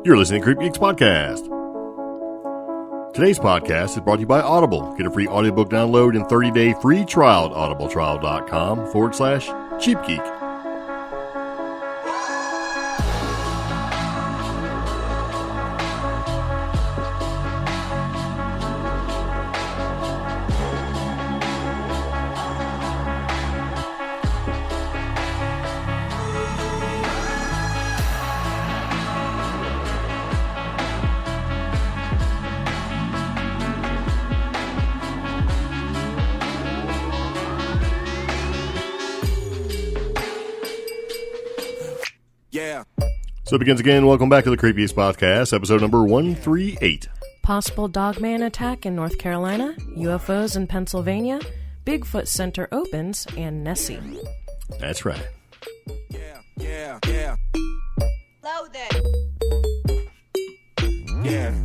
You're listening to CreepGeeks Podcast. Today's podcast is brought to you by Audible. Get a free audiobook download and 30-day free trial at audibletrial.com/CheapGeek. So it begins again. Welcome back to the CreepGeeks Podcast, episode number 138. Possible Dogman attack in North Carolina, UFOs in Pennsylvania, Bigfoot Center opens, and Nessie. That's right. Yeah. Load it. Yeah.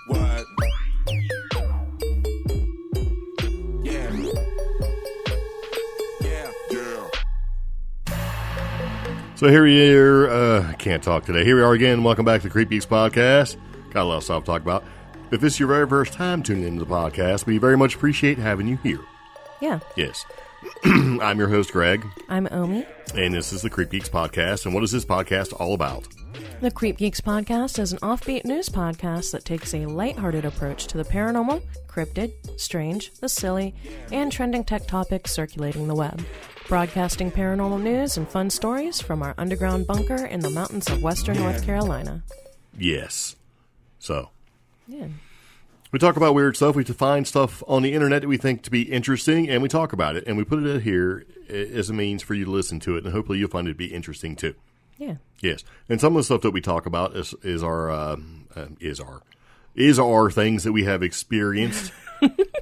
What? Yeah. So here we are. I can't talk today. Here we are again. Welcome back to the CreepGeeks Podcast. Got a lot of stuff to talk about. If this is your very first time tuning into the podcast, we very much appreciate having you here. Yeah. Yes. I'm your host, Greg. I'm Omi. And this is the CreepGeeks Podcast. And what is this podcast all about? The CreepGeeks Podcast is an offbeat news podcast that takes a lighthearted approach to the paranormal, cryptid, strange, the silly, and trending tech topics circulating the web. Broadcasting paranormal news and fun stories from our underground bunker in the mountains of western North Carolina. Yes. So, yeah. We talk about weird stuff. We find stuff on the internet that we think to be interesting, and we talk about it. And we put it out here as a means for you to listen to it, and hopefully you'll find it to be interesting too. Yeah. Yes. And some of the stuff that we talk about is our things that we have experienced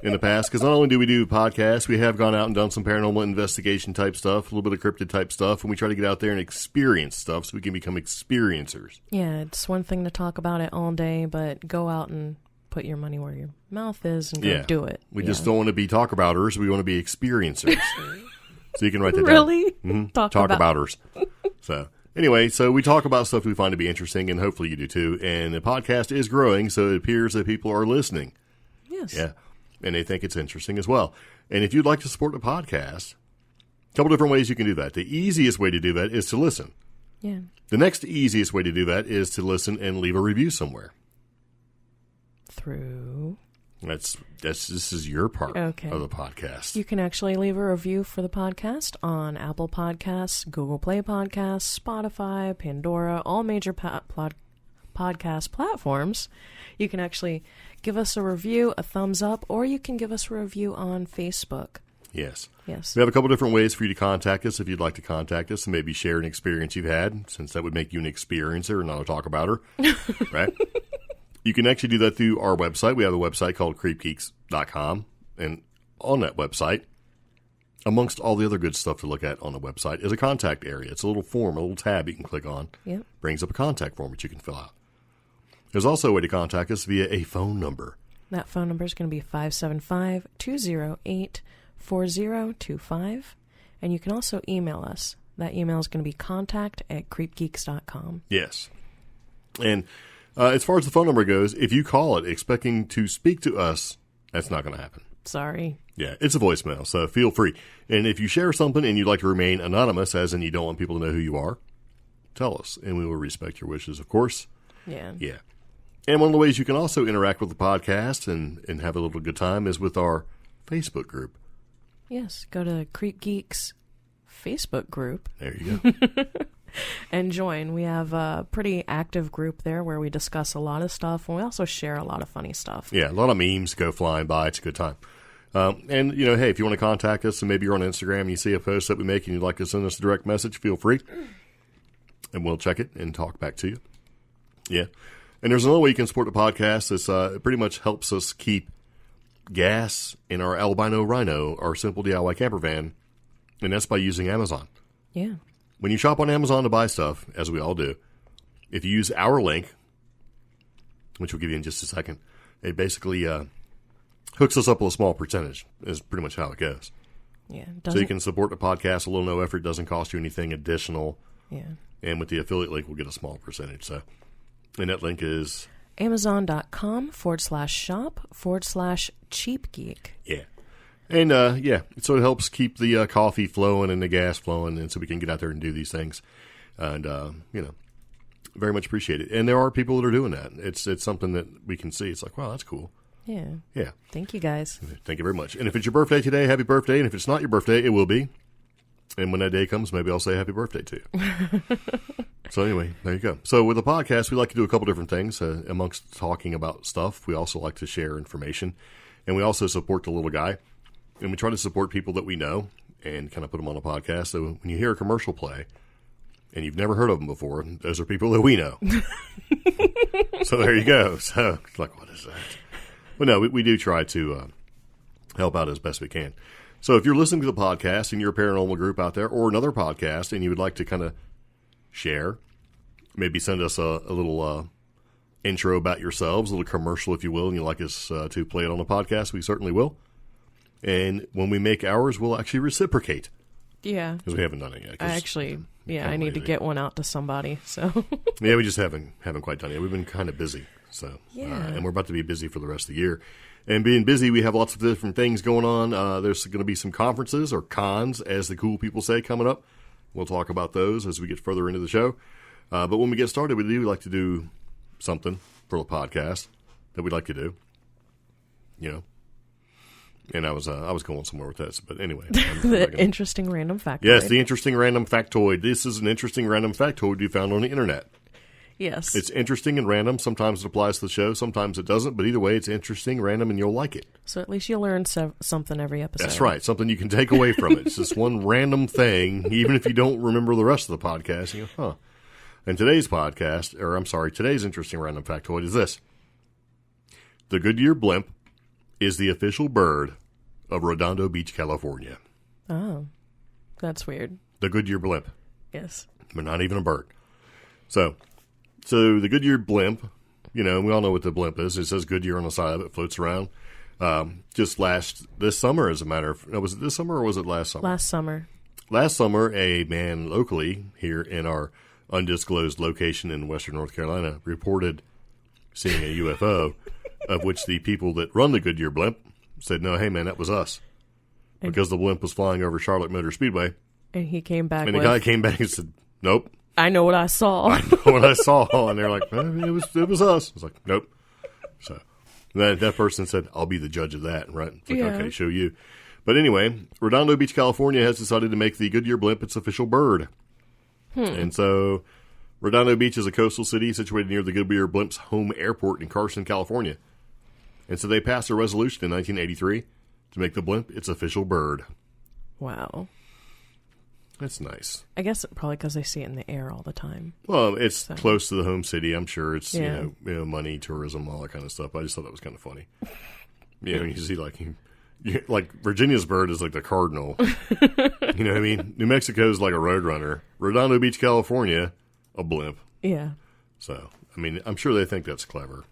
in the past. Because not only do we do podcasts, we have gone out and done some paranormal investigation type stuff, a little bit of cryptid type stuff, and we try to get out there and experience stuff so we can become experiencers. Yeah, it's one thing to talk about it all day, but go out and put your money where your mouth is and go do it. We just don't want to be talk-abouters. We want to be experiencers. So you can write that down. Really? Mm-hmm. Talk-abouters. So anyway, so we talk about stuff we find to be interesting, and hopefully you do too. And the podcast is growing, so it appears that people are listening. Yes. Yeah. And they think it's interesting as well. And if you'd like to support the podcast, a couple different ways you can do that. The easiest way to do that is to listen. Yeah. The next easiest way to do that is to listen and leave a review somewhere. Through? This is your part of the podcast. You can actually leave a review for the podcast on Apple Podcasts, Google Play Podcasts, Spotify, Pandora, all major podcast platforms. You can actually give us a review, a thumbs up, or you can give us a review on Facebook. Yes. We have a couple different ways for you to contact us if you'd like to contact us and maybe share an experience you've had, since that would make you an experiencer and not a talk-abouter, right? You can actually do that through our website. We have a website called CreepGeeks.com, and on that website, amongst all the other good stuff to look at on the website, is a contact area. It's a little form, a little tab you can click on. Yep. Brings up a contact form that you can fill out. There's also a way to contact us via a phone number. That phone number is going to be 575-208-4025, and you can also email us. That email is going to be contact@creepgeeks.com. Yes. And as far as the phone number goes, if you call it expecting to speak to us, that's not going to happen. Sorry. Yeah, it's a voicemail, so feel free. And if you share something and you'd like to remain anonymous, as in you don't want people to know who you are, tell us, and we will respect your wishes, of course. Yeah. Yeah. And one of the ways you can also interact with the podcast and have a little good time is with our Facebook group. Yes, go to CreepGeeks Facebook group. There you go. And join. We have a pretty active group there where we discuss a lot of stuff, and we also share a lot of funny stuff. Yeah, a lot of memes go flying by. It's a good time. And, hey, if you want to contact us and maybe you're on Instagram and you see a post that we make and you'd like to send us a direct message, feel free. And we'll check it and talk back to you. Yeah. And there's another way you can support the podcast. It pretty much helps us keep gas in our Albino Rhino, our simple DIY camper van, and that's by using Amazon. Yeah. When you shop on Amazon to buy stuff, as we all do, if you use our link, which we'll give you in just a second, it basically hooks us up with a small percentage, is pretty much how it goes. Yeah. So you can support the podcast a little no effort, doesn't cost you anything additional. Yeah. And with the affiliate link, we'll get a small percentage. So, and that link is Amazon.com/shop/cheapgeek. Yeah. And, so it helps keep the coffee flowing and the gas flowing, and so we can get out there and do these things. And, very much appreciate it. And there are people that are doing that. It's something that we can see. It's like, wow, that's cool. Yeah. Yeah. Thank you, guys. Thank you very much. And if it's your birthday today, happy birthday. And if it's not your birthday, it will be. And when that day comes, maybe I'll say happy birthday to you. So anyway, there you go. So with the podcast, we like to do a couple different things. Amongst talking about stuff, we also like to share information. And we also support the little guy. And we try to support people that we know and kind of put them on a podcast. So when you hear a commercial play and you've never heard of them before, those are people that we know. So there you go. So it's like, what is that? But no, we do try to help out as best we can. So if you're listening to the podcast and you're a paranormal group out there or another podcast and you would like to kind of share, maybe send us a little intro about yourselves, a little commercial, if you will, and you'd like us to play it on the podcast, we certainly will. And when we make ours, we'll actually reciprocate. Yeah. Because we haven't done it yet. I need to get one out to somebody. So yeah, we just haven't quite done it. We've been kind of busy. So and we're about to be busy for the rest of the year. And being busy, we have lots of different things going on. There's going to be some conferences or cons, as the cool people say, coming up. We'll talk about those as we get further into the show. But when we get started, we do like to do something for the podcast that we'd like to do. You know. And I was going somewhere with this, but anyway. The interesting random factoid. Yes, the interesting random factoid. This is an interesting random factoid you found on the internet. Yes. It's interesting and random. Sometimes it applies to the show, sometimes it doesn't. But either way, it's interesting, random, and you'll like it. So at least you'll learn something every episode. That's right. Something you can take away from it. It's just one random thing, even if you don't remember the rest of the podcast. You go, huh. And today's today's interesting random factoid is this. The Goodyear blimp is the official bird of Redondo Beach, California. Oh, that's weird. The Goodyear blimp. Yes. But not even a bird. So the Goodyear blimp, we all know what the blimp is. It says Goodyear on the side of it, floats around. Just this summer, as a matter of, was it this summer or was it last summer? Last summer. Last summer, a man locally here in our undisclosed location in western North Carolina reported seeing a UFO, of which the people that run the Goodyear blimp said, no, hey, man, that was us. Because the blimp was flying over Charlotte Motor Speedway. And he came back and the guy came back and said, nope. I know what I saw. I know what I saw. And they're like, it was us. I was like, nope. So that person said, I'll be the judge of that. Right? It's like, okay, show you. But anyway, Redondo Beach, California has decided to make the Goodyear blimp its official bird. And so Redondo Beach is a coastal city situated near the Goodyear blimp's home airport in Carson, California. And so they passed a resolution in 1983 to make the blimp its official bird. Wow. That's nice. I guess probably because they see it in the air all the time. Well, it's close to the home city. I'm sure it's, money, tourism, all that kind of stuff. I just thought that was kind of funny. You see like Virginia's bird is like the cardinal. You know what I mean? New Mexico's like a roadrunner. Redondo Beach, California, a blimp. Yeah. So, I mean, I'm sure they think that's clever.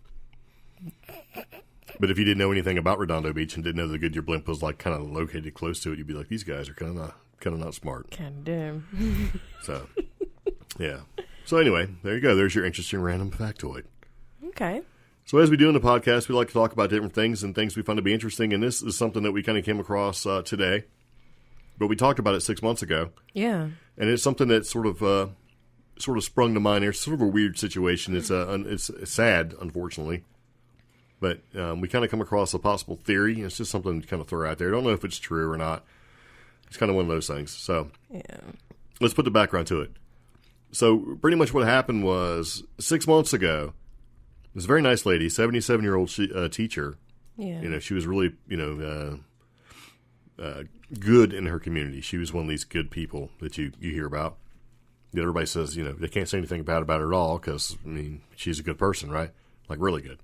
But if you didn't know anything about Redondo Beach and didn't know the Goodyear blimp was like kind of located close to it, you'd be like, these guys are kind of not smart. Kind of dim. So, yeah. So anyway, there you go. There's your interesting random factoid. Okay. So as we do in the podcast, we like to talk about different things and things we find to be interesting. And this is something that we kind of came across today. But we talked about it 6 months ago. Yeah. And it's something that sort of sprung to mind. It's sort of a weird situation. It's sad, unfortunately. But we kind of come across a possible theory. It's just something to kind of throw out there. I don't know if it's true or not. It's kind of one of those things. So let's put the background to it. So pretty much what happened was 6 months ago, this very nice lady, 77-year-old teacher. Yeah. She was really, good in her community. She was one of these good people that you hear about. That everybody says, they can't say anything bad about her at all because, she's a good person, right? Like really good.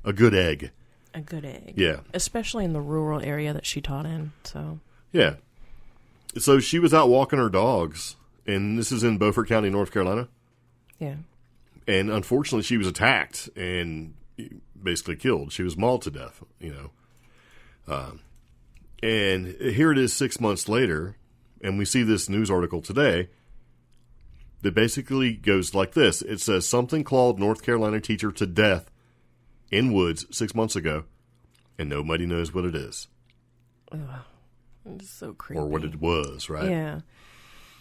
A good egg. A good egg. Yeah. Especially in the rural area that she taught in. So. Yeah. So she was out walking her dogs, and this is in Beaufort County, North Carolina. Yeah. And unfortunately, she was attacked and basically killed. She was mauled to death, And here it is 6 months later, and we see this news article today that basically goes like this. It says, something clawed North Carolina teacher to death in woods 6 months ago, and nobody knows what it is. Ugh, it's so creepy. Or what it was, right? Yeah.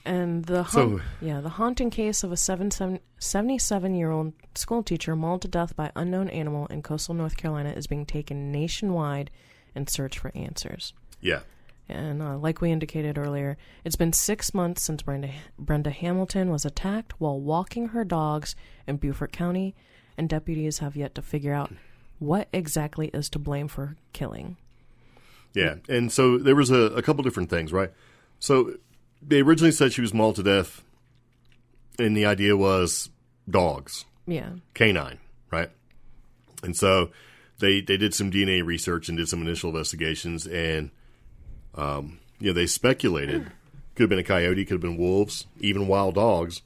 And the haunting case of a 77-year-old school teacher mauled to death by unknown animal in coastal North Carolina is being taken nationwide in search for answers. Yeah. And like we indicated earlier, it's been 6 months since Brenda Hamilton was attacked while walking her dogs in Beaufort County, and deputies have yet to figure out what exactly is to blame for her killing. Yeah, and so there was a couple different things, right? So they originally said she was mauled to death, and the idea was dogs. Yeah. Canine, right? And so they did some DNA research and did some initial investigations, and they speculated could have been a coyote, could have been wolves, even wild dogs.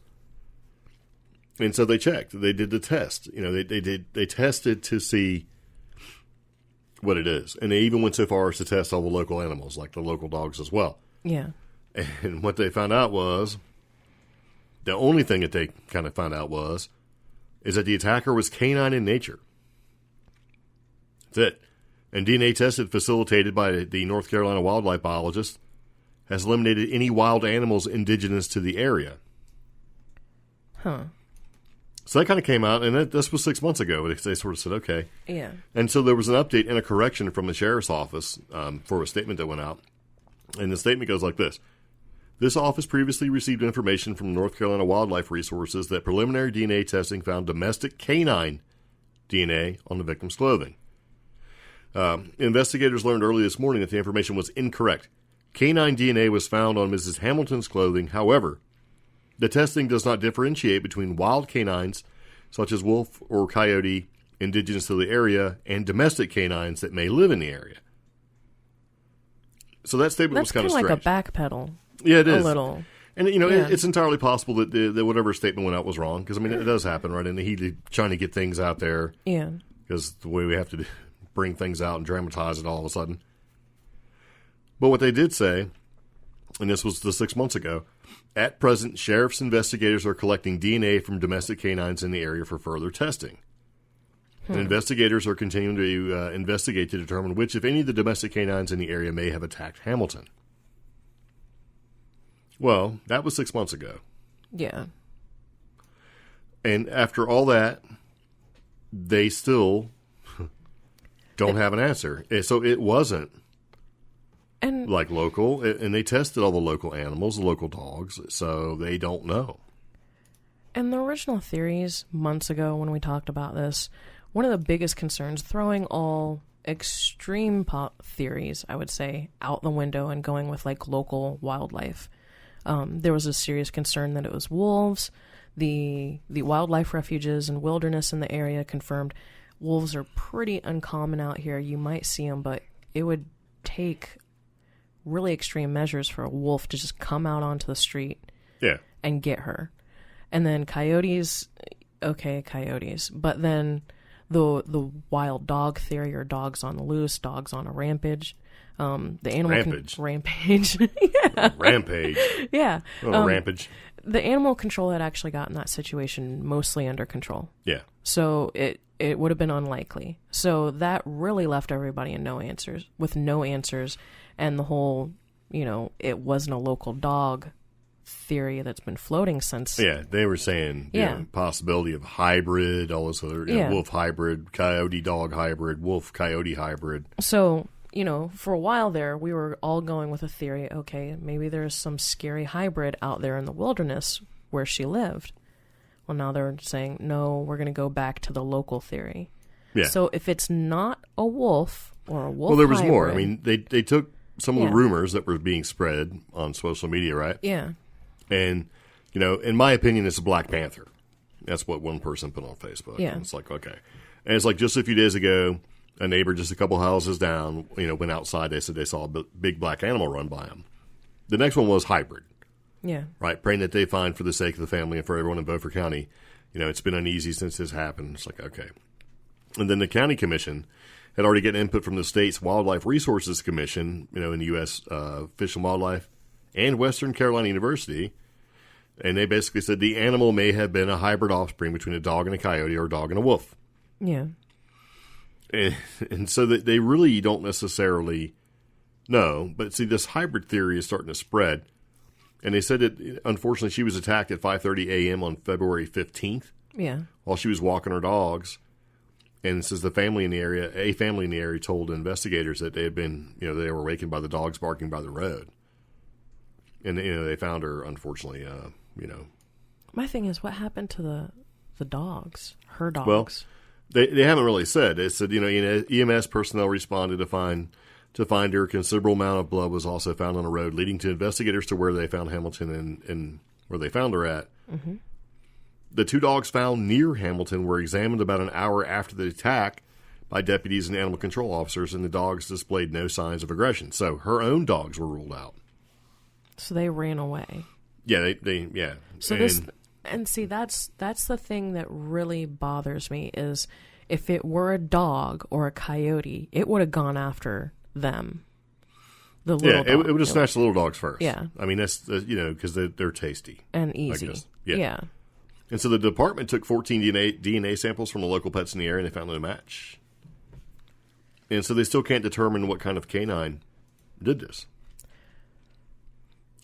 And so they checked. They did the test. They tested to see what it is, and they even went so far as to test all the local animals, like the local dogs as well. Yeah. And what they found out was, the only thing that they kind of found out is that the attacker was canine in nature. That's it. And DNA tested facilitated by the North Carolina wildlife biologist has eliminated any wild animals indigenous to the area. Huh. So that kind of came out, and this was 6 months ago. They sort of said, okay. Yeah. And so there was an update and a correction from the sheriff's office for a statement that went out. And the statement goes like this. This office previously received information from North Carolina Wildlife Resources that preliminary DNA testing found domestic canine DNA on the victim's clothing. Investigators learned early this morning that the information was incorrect. Canine DNA was found on Mrs. Hamilton's clothing. However, the testing does not differentiate between wild canines, such as wolf or coyote, indigenous to the area, and domestic canines that may live in the area. So that statement was kind of strange. That's kind of like a backpedal. Yeah, it is. A little. And, it's entirely possible that whatever statement went out was wrong. Because, it does happen, right? In the heat of trying to get things out there. Yeah. Because the way we have to bring things out and dramatize it all of a sudden. But what they did say, and this was 6 months ago, at present, sheriff's investigators are collecting DNA from domestic canines in the area for further testing. And investigators are continuing to investigate to determine which, if any, of the domestic canines in the area may have attacked Hamilton. Well, that was 6 months ago. Yeah. And after all that, they still don't have an answer. So it wasn't like local, and they tested all the local animals, the local dogs, so they don't know. And the original theories months ago when we talked about this, one of the biggest concerns, throwing all extreme pop theories, I would say, out the window and going with like local wildlife. There was a serious concern that it was wolves. The wildlife refuges and wilderness in the area confirmed wolves are pretty uncommon out here. You might see them, but it would take really extreme measures for a wolf to just come out onto the street and get her. And then coyotes, but then the wild dog theory, or dogs on the loose, dogs on a rampage. The animal rampage. Yeah. Rampage. Yeah. Rampage. The animal control had actually gotten that situation mostly under control. Yeah. So it would have been unlikely. So that really left everybody with no answers. And the whole, it wasn't a local dog theory that's been floating since. Yeah, they were saying possibility of hybrid, all this other wolf hybrid, coyote dog hybrid, wolf coyote hybrid. So, for a while there, we were all going with a theory, okay, maybe there's some scary hybrid out there in the wilderness where she lived. Well, now they're saying, no, we're going to go back to the local theory. Yeah. So if it's not a wolf or a wolf hybrid... Well, there was more. They took some of the rumors that were being spread on social media, right? Yeah. And, in my opinion, it's a Black Panther. That's what one person put on Facebook. Yeah. And it's like, okay. And it's like just a few days ago, a neighbor just a couple houses down, went outside. They said they saw a big black animal run by them. The next one was hybrid. Yeah. Right? Praying that they find, for the sake of the family and for everyone in Beaufort County, it's been uneasy since this happened. It's like, okay. And then the county commission had already gotten input from the state's Wildlife Resources Commission, in the U.S. Fish and Wildlife, and Western Carolina University. And they basically said the animal may have been a hybrid offspring between a dog and a coyote or a dog and a wolf. Yeah. And so that they really don't necessarily know. But see, this hybrid theory is starting to spread. And they said that, unfortunately, she was attacked at 5:30 a.m. on February 15th. Yeah. While she was walking her dogs. And it says a family in the area told investigators that they had been, they were awakened by the dogs barking by the road. And, they found her, unfortunately, My thing is, what happened to the dogs? Her dogs? Well, they haven't really said. They said, EMS personnel responded to find her. A considerable amount of blood was also found on the road, leading to investigators to where they found Hamilton and where they found her at. Mm-hmm. The 2 dogs found near Hamilton were examined about an hour after the attack by deputies and animal control officers, and the dogs displayed no signs of aggression. So her own dogs were ruled out. So they ran away. Yeah, yeah. So that's the thing that really bothers me is if it were a dog or a coyote, it would have gone after them. The little it would have snatched the little dogs first. Yeah. I mean, that's, because they're tasty. And easy. Yeah. And so the department took 14 DNA samples from the local pets in the area, and they found no match. And so they still can't determine what kind of canine did this.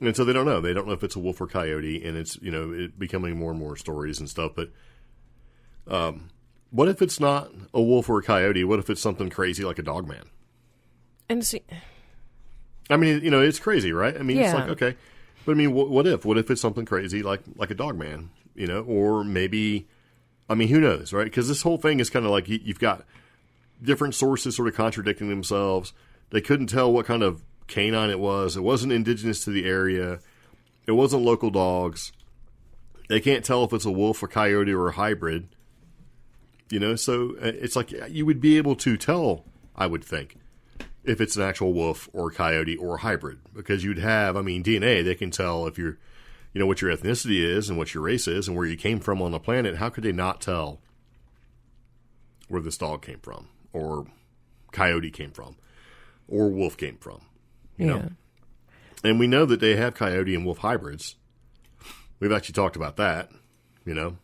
And so they don't know. They don't know if it's a wolf or coyote, and it's, it becoming more and more stories and stuff. But what if it's not a wolf or a coyote? What if it's something crazy like a Dogman? And see... I mean, it's crazy, right? I mean, yeah. It's like, okay. But I mean, what if? What if it's something crazy like a Dogman? Or maybe, I mean, who knows, right? Because this whole thing is kind of like you've got different sources sort of contradicting themselves. They couldn't tell what kind of canine it was. It wasn't indigenous to the area. It wasn't local dogs. They can't tell if it's a wolf, a coyote, or a hybrid. So it's like you would be able to tell, I would think, if it's an actual wolf or a coyote or a hybrid. Because you'd have, DNA, they can tell if you're, what your ethnicity is and what your race is and where you came from on the planet. How could they not tell where this dog came from or coyote came from or wolf came from? You know? And we know that they have coyote and wolf hybrids. We've actually talked about that, And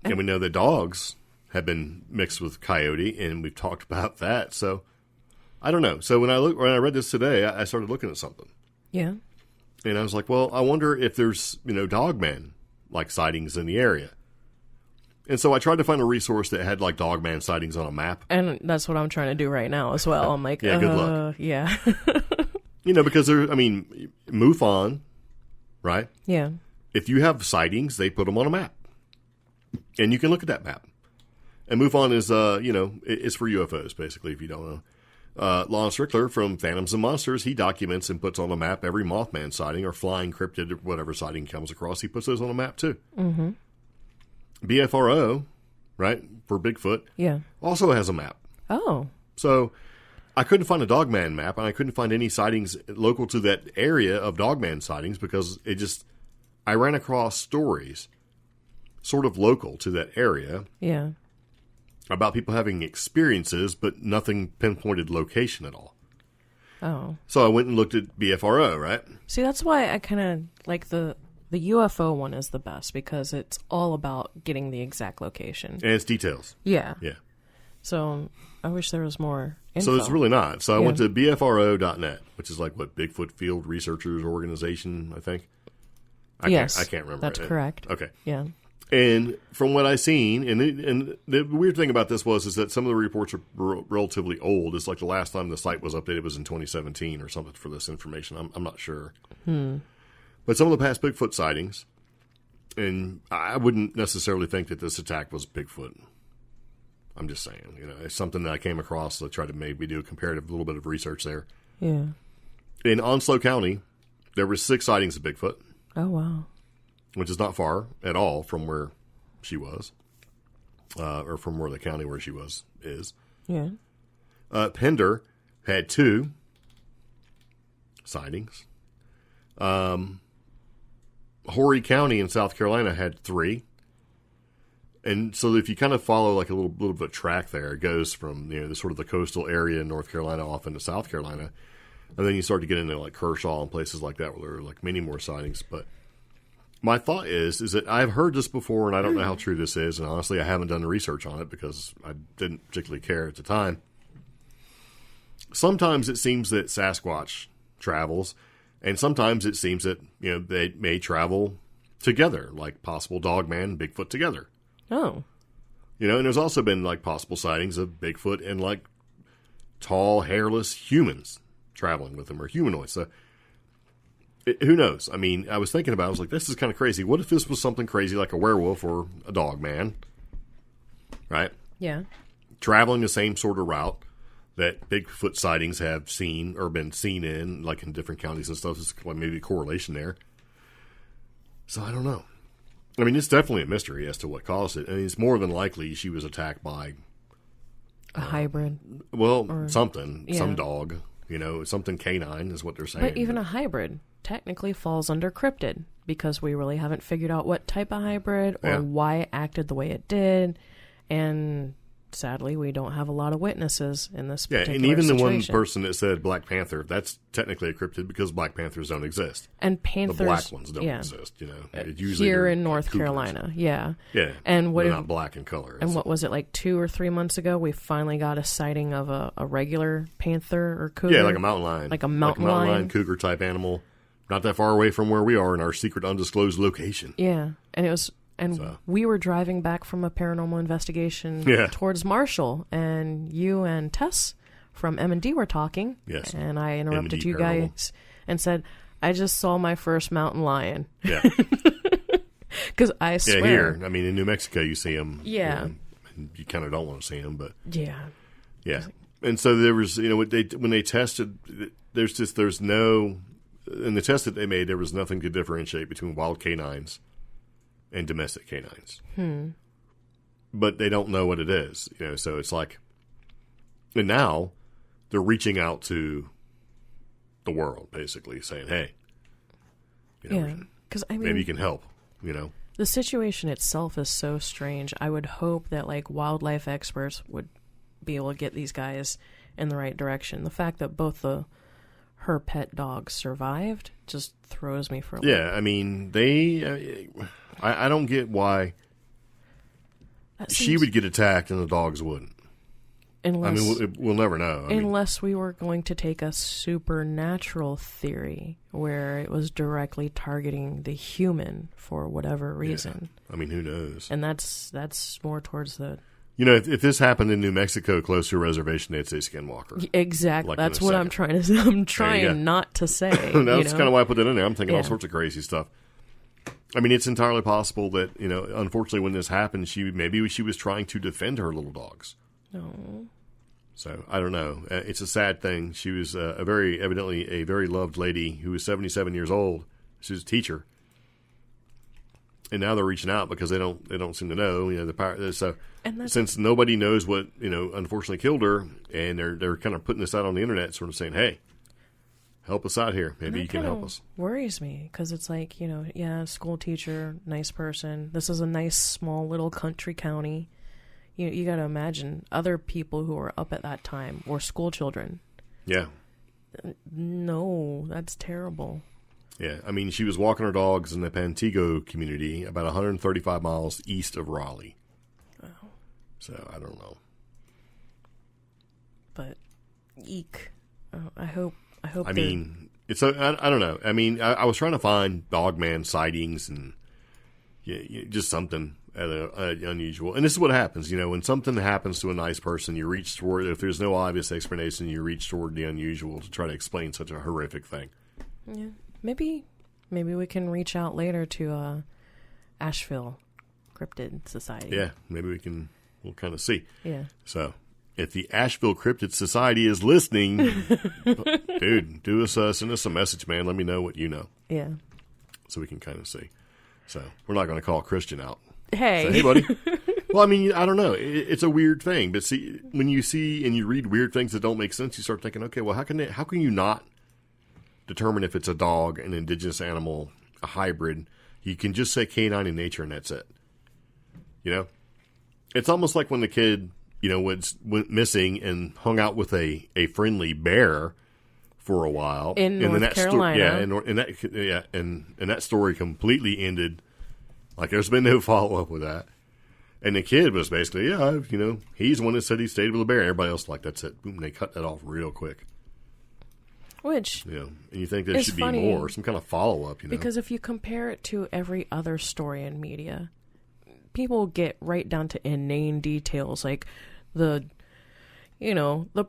we know that dogs have been mixed with coyote, and we've talked about that. So I don't know. So when I read this today, I started looking at something. Yeah. And I was like, well, I wonder if there's, Dogman, sightings in the area. And so I tried to find a resource that had, Dogman sightings on a map. And that's what I'm trying to do right now as well. I'm like, yeah, good luck. Yeah. Because MUFON, right? Yeah. If you have sightings, they put them on a map. And you can look at that map. And MUFON is, it's for UFOs, basically, if you don't know. Lon Strickler from Phantoms and Monsters, he documents and puts on a map every Mothman sighting or flying cryptid or whatever sighting comes across. He puts those on a map, too. Mm-hmm. BFRO, right, for Bigfoot, also has a map. Oh. So I couldn't find a Dogman map, and I couldn't find any sightings local to that area of Dogman sightings because I ran across stories sort of local to that area. Yeah. About people having experiences, but nothing pinpointed location at all. Oh. So I went and looked at BFRO, right? See, that's why I kind of like the UFO one is the best because it's all about getting the exact location. And it's details. Yeah. Yeah. So I wish there was more info. So it's really not. So I went to BFRO.net, which is Bigfoot Field Researchers Organization, I think. I can't remember. That's correct. Okay. Yeah. And from what I've seen, and the weird thing about this is that some of the reports are relatively old. It's like the last time the site was updated was in 2017 or something for this information. I'm not sure. But some of the past Bigfoot sightings, and I wouldn't necessarily think that this attack was Bigfoot. I'm just saying, it's something that I came across. So I tried to maybe do a little bit of research there. Yeah. In Onslow County, there were 6 sightings of Bigfoot. Oh, wow. Which is not far at all from where she was, or from where the county where she is. Yeah. Pender had 2 sightings. Horry County in South Carolina had 3. And so if you kind of follow a little bit of a track there, it goes from the sort of the coastal area in North Carolina off into South Carolina. And then you start to get into like Kershaw and places like that where there are like many more sightings. But my thought is that I've heard this before, and I don't know how true this is. And honestly, I haven't done the research on it because I didn't particularly care at the time. Sometimes it seems that Sasquatch travels, and sometimes it seems that, you know, they may travel together, like possible Dogman and Bigfoot together. Oh. You know, and there's also been like possible sightings of Bigfoot and like tall, hairless humans traveling with them, or humanoids. So who knows? I mean, I was thinking about it, I was like, this is kind of crazy. What if this was something crazy like a werewolf or a Dogman? Right? Yeah. Traveling the same sort of route that Bigfoot sightings have seen or been seen in, like in different counties and stuff. There's like maybe a correlation there. So I don't know. I mean, it's definitely a mystery as to what caused it. I mean, it's more than likely she was attacked by a hybrid. Well, or, something. Yeah. Some dog. You know, something canine is what they're saying. But even a hybrid technically falls under cryptid because we really haven't figured out what type of hybrid or why it acted the way it did. And sadly, we don't have a lot of witnesses in this particular and even situation. the one person that said Black Panther, that's technically a cryptid because Black Panthers don't exist. And Panthers... The black ones don't exist, you know. Usually here in North Carolina, yeah. Yeah, and they're not black in color. And what was it, like 2 or 3 months ago, we finally got a sighting of a regular panther or cougar? Yeah, like a mountain lion. Like a mountain lion. Cougar type animal. Not that far away from where we are in our secret undisclosed location. Yeah, and it was... And we were driving back from a paranormal investigation towards Marshall, and you and Tess from M&D were talking. Yes. And I interrupted M&D you guys and said, I just saw my first mountain lion. Yeah. Because I swear. Yeah, here. I mean, in New Mexico, you see them. Yeah. You kind of don't want to see them, but. Yeah. Yeah. And so there was, you know, when they tested, there's no, in the test that they made, there was nothing to differentiate between wild canines and domestic canines. But they don't know what it is, you know, so it's like, and now they're reaching out to the world, basically, saying, hey, you know, because I mean, maybe you can help, you know. The situation itself is so strange. I would hope that, like, wildlife experts would be able to get these guys in the right direction. The fact that both her pet dogs survived just throws me for a loop. Yeah, I mean, I don't get why she would get attacked and the dogs wouldn't. Unless, I mean, we'll never know. Unless we were going to take a supernatural theory where it was directly targeting the human for whatever reason. Yeah. I mean, who knows? And that's more towards the... You know, if this happened in New Mexico close to a reservation, they'd say skinwalker. Exactly. Like that's what I'm trying to say. I'm trying not to say. That's kind of why I put that in there. I'm thinking all sorts of crazy stuff. I mean, it's entirely possible that, you know, unfortunately when this happened, maybe she was trying to defend her little dogs. No. So, I don't know. It's a sad thing. She was evidently a very loved lady who was 77 years old. She was a teacher. And now they're reaching out because they don't seem to know, you know, so since nobody knows what, you know, unfortunately killed her, and they're kind of putting this out on the internet, sort of saying, hey, help us out here. Maybe you can help us. Worries me because it's like, you know, school teacher, nice person. This is a nice small little country county. You got to imagine other people who were up at that time were school children. Yeah. No, that's terrible. Yeah, I mean, she was walking her dogs in the Pantego community about 135 miles east of Raleigh. Oh. So, I don't know. But, eek. I hope I mean, it's I don't know. I mean, I was trying to find Dogman sightings and just something unusual. And this is what happens, you know, when something happens to a nice person, you reach toward, if there's no obvious explanation, you reach toward the unusual to try to explain such a horrific thing. Yeah. Maybe we can reach out later to Asheville Cryptid Society. Yeah, maybe we'll kind of see. Yeah. So, if the Asheville Cryptid Society is listening, dude, send us a message, man. Let me know what you know. Yeah. So we can kind of see. So, we're not going to call Christian out. Hey. Say, hey, buddy. Well, I mean, I don't know. It's a weird thing. But see, when you see and you read weird things that don't make sense, you start thinking, okay, well, how can you not determine if it's a dog, an indigenous animal, a hybrid? You can just say canine in nature and that's it. You know? It's almost like when the kid, you know, went missing and hung out with a friendly bear for a while in and North then Carolina. And that story completely ended. Like, there's been no follow up with that. And the kid was basically, he's the one that said he stayed with a bear. And everybody else like, that's it. Boom, they cut that off real quick. Which, and you think there should be funny, more, some kind of follow up, Because if you compare it to every other story in media, people get right down to inane details, like the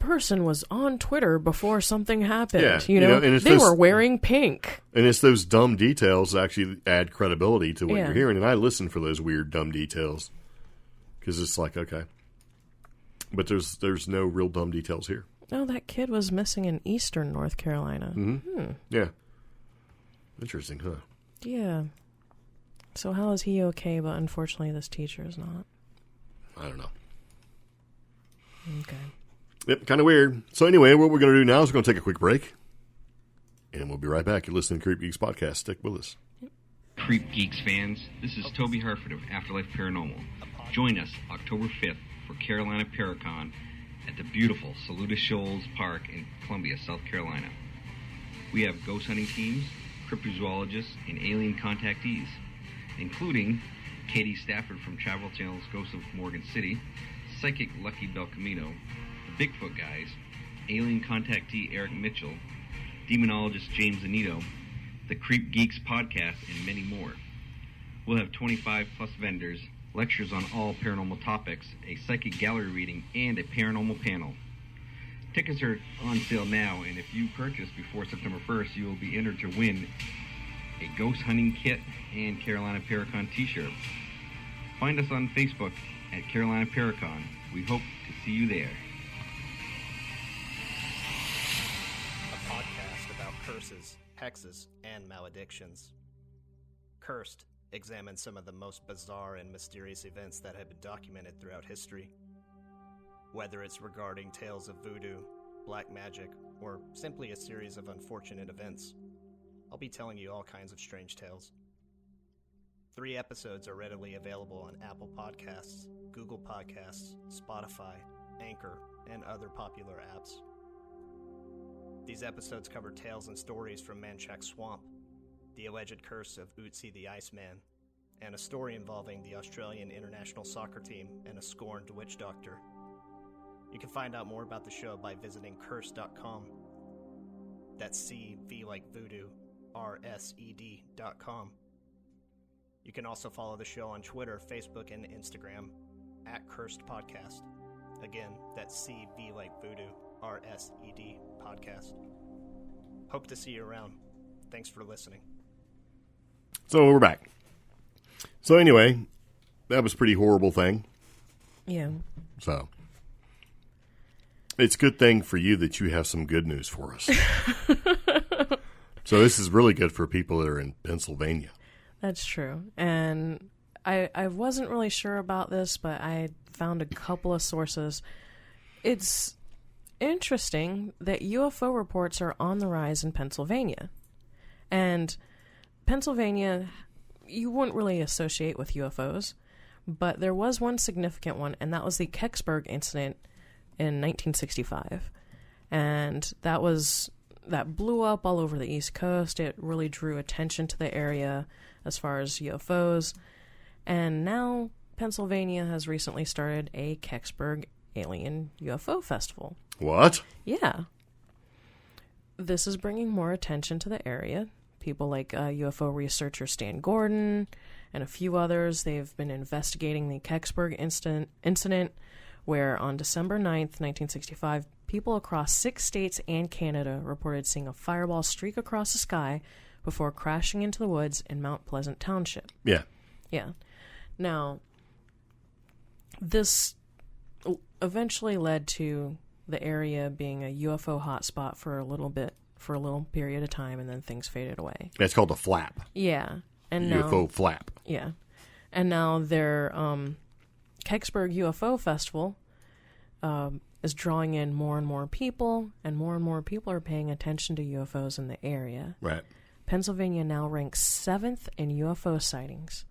person was on Twitter before something happened. And they were wearing pink. And it's those dumb details that actually add credibility to what you're hearing. And I listen for those weird, dumb details because it's like, okay. But there's no real dumb details here. Oh, that kid was missing in eastern North Carolina. Mm-hmm. Yeah. Interesting, huh? Yeah. So how is he okay, but unfortunately this teacher is not? I don't know. Okay. Yep, kind of weird. So anyway, what we're going to do now is we're going to take a quick break. And we'll be right back. You're listening to CreepGeeks Podcast. Stick with us. CreepGeeks fans, this is Toby Harford of Afterlife Paranormal. Join us October 5th for Carolina Paracon at the beautiful Saluda Shoals Park in Columbia, South Carolina. We have ghost hunting teams, cryptozoologists, and alien contactees, including Katie Stafford from Travel Channel's Ghosts of Morgan City, Psychic Lucky Belcamino, the Bigfoot Guys, alien contactee Eric Mitchell, demonologist James Anito, the CreepGeeks Podcast, and many more. We'll have 25 plus vendors, lectures on all paranormal topics, a psychic gallery reading, and a paranormal panel. Tickets are on sale now, and if you purchase before September 1st, you will be entered to win a ghost hunting kit and Carolina Paracon t-shirt. Find us on Facebook at Carolina Paracon. We hope to see you there. A podcast about curses, hexes, and maledictions. Cursed examines some of the most bizarre and mysterious events that have been documented throughout history. Whether it's regarding tales of voodoo, black magic, or simply a series of unfortunate events, I'll be telling you all kinds of strange tales. 3 episodes are readily available on Apple Podcasts, Google Podcasts, Spotify, Anchor, and other popular apps. These episodes cover tales and stories from Manchac Swamp, the alleged curse of Ötzi the Iceman, and a story involving the Australian international soccer team and a scorned witch doctor. You can find out more about the show by visiting curse.com. That's C-V like voodoo, R-S-E-D.com. You can also follow the show on Twitter, Facebook, and Instagram at Cursed Podcast. Again, that's C-V like voodoo, R-S-E-D podcast. Hope to see you around. Thanks for listening. So we're back. So anyway, that was a pretty horrible thing. Yeah. So it's a good thing for you that you have some good news for us. So this is really good for people that are in Pennsylvania. That's true. And I wasn't really sure about this, but I found a couple of sources. It's interesting that UFO reports are on the rise in Pennsylvania. And Pennsylvania, you wouldn't really associate with UFOs, but there was one significant one, and that was the Kecksburg incident in 1965. And that blew up all over the East Coast. It really drew attention to the area as far as UFOs. And now Pennsylvania has recently started a Kecksburg Alien UFO Festival. What? Yeah. This is bringing more attention to the area. People like UFO researcher Stan Gordon and a few others, they've been investigating the Kecksburg incident where on December 9th, 1965, people across 6 states and Canada reported seeing a fireball streak across the sky before crashing into the woods in Mount Pleasant Township. Yeah. Yeah. Now, this eventually led to the area being a UFO hotspot for a little period of time, and then things faded away. It's called a flap. Yeah. And UFO now, flap. Yeah. And now their Kecksburg UFO Festival is drawing in more and more people are paying attention to UFOs in the area. Right. Pennsylvania now ranks 7th in UFO sightings,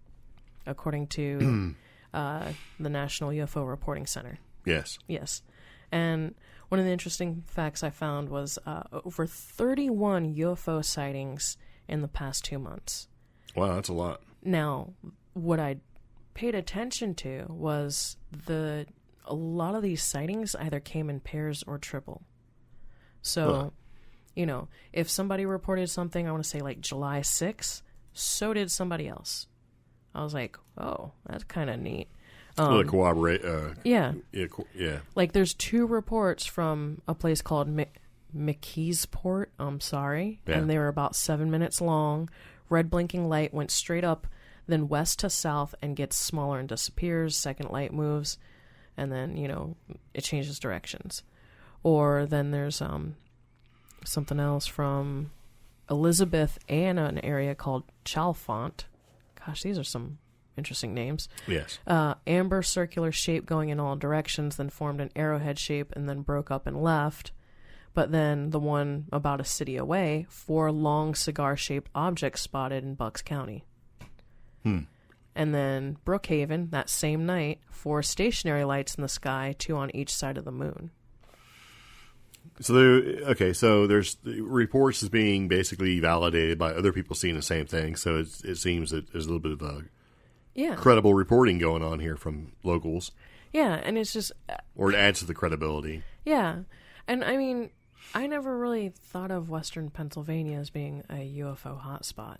according to the National UFO Reporting Center. Yes. Yes. And one of the interesting facts I found was over 31 UFO sightings in the past 2 months. Wow, that's a lot. Now, what I paid attention to was a lot of these sightings either came in pairs or triple. So, if somebody reported something, I want to say like July 6th, so did somebody else. I was like, oh, that's kind of neat. Corroborate. Yeah. Yeah. Like, there's 2 reports from a place called McKeesport. I'm sorry. Yeah. And they were about 7 minutes long. Red blinking light went straight up, then west to south, and gets smaller and disappears. Second light moves, and then, it changes directions. Or then there's something else from Elizabeth and an area called Chalfont. Gosh, these are some interesting names. Yes. Amber circular shape going in all directions, then formed an arrowhead shape and then broke up and left. But then the one about a city away, 4 long cigar-shaped objects spotted in Bucks County. And then Brookhaven, that same night, 4 stationary lights in the sky, 2 on each side of the moon. So there's reports as being basically validated by other people seeing the same thing. So it seems that there's a little bit of a credible reporting going on here from locals. Yeah, and it's just... or it adds to the credibility. Yeah, and I mean, I never really thought of Western Pennsylvania as being a UFO hotspot.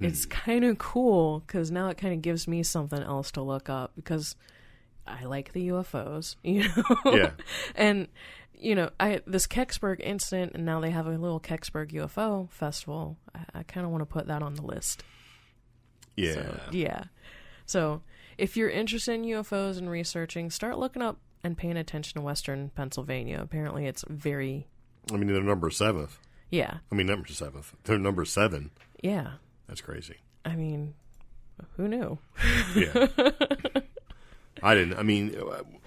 It's kind of cool, because now it kind of gives me something else to look up, because I like the UFOs, Yeah. And... this Kecksburg incident, and now they have a little Kecksburg UFO festival. I kind of want to put that on the list. Yeah. So, if you're interested in UFOs and researching, start looking up and paying attention to Western Pennsylvania. Apparently, it's very... I mean, they're number 7th. Yeah. Number 7th. They're number 7. Yeah. That's crazy. I mean, who knew? Yeah. I didn't. I mean...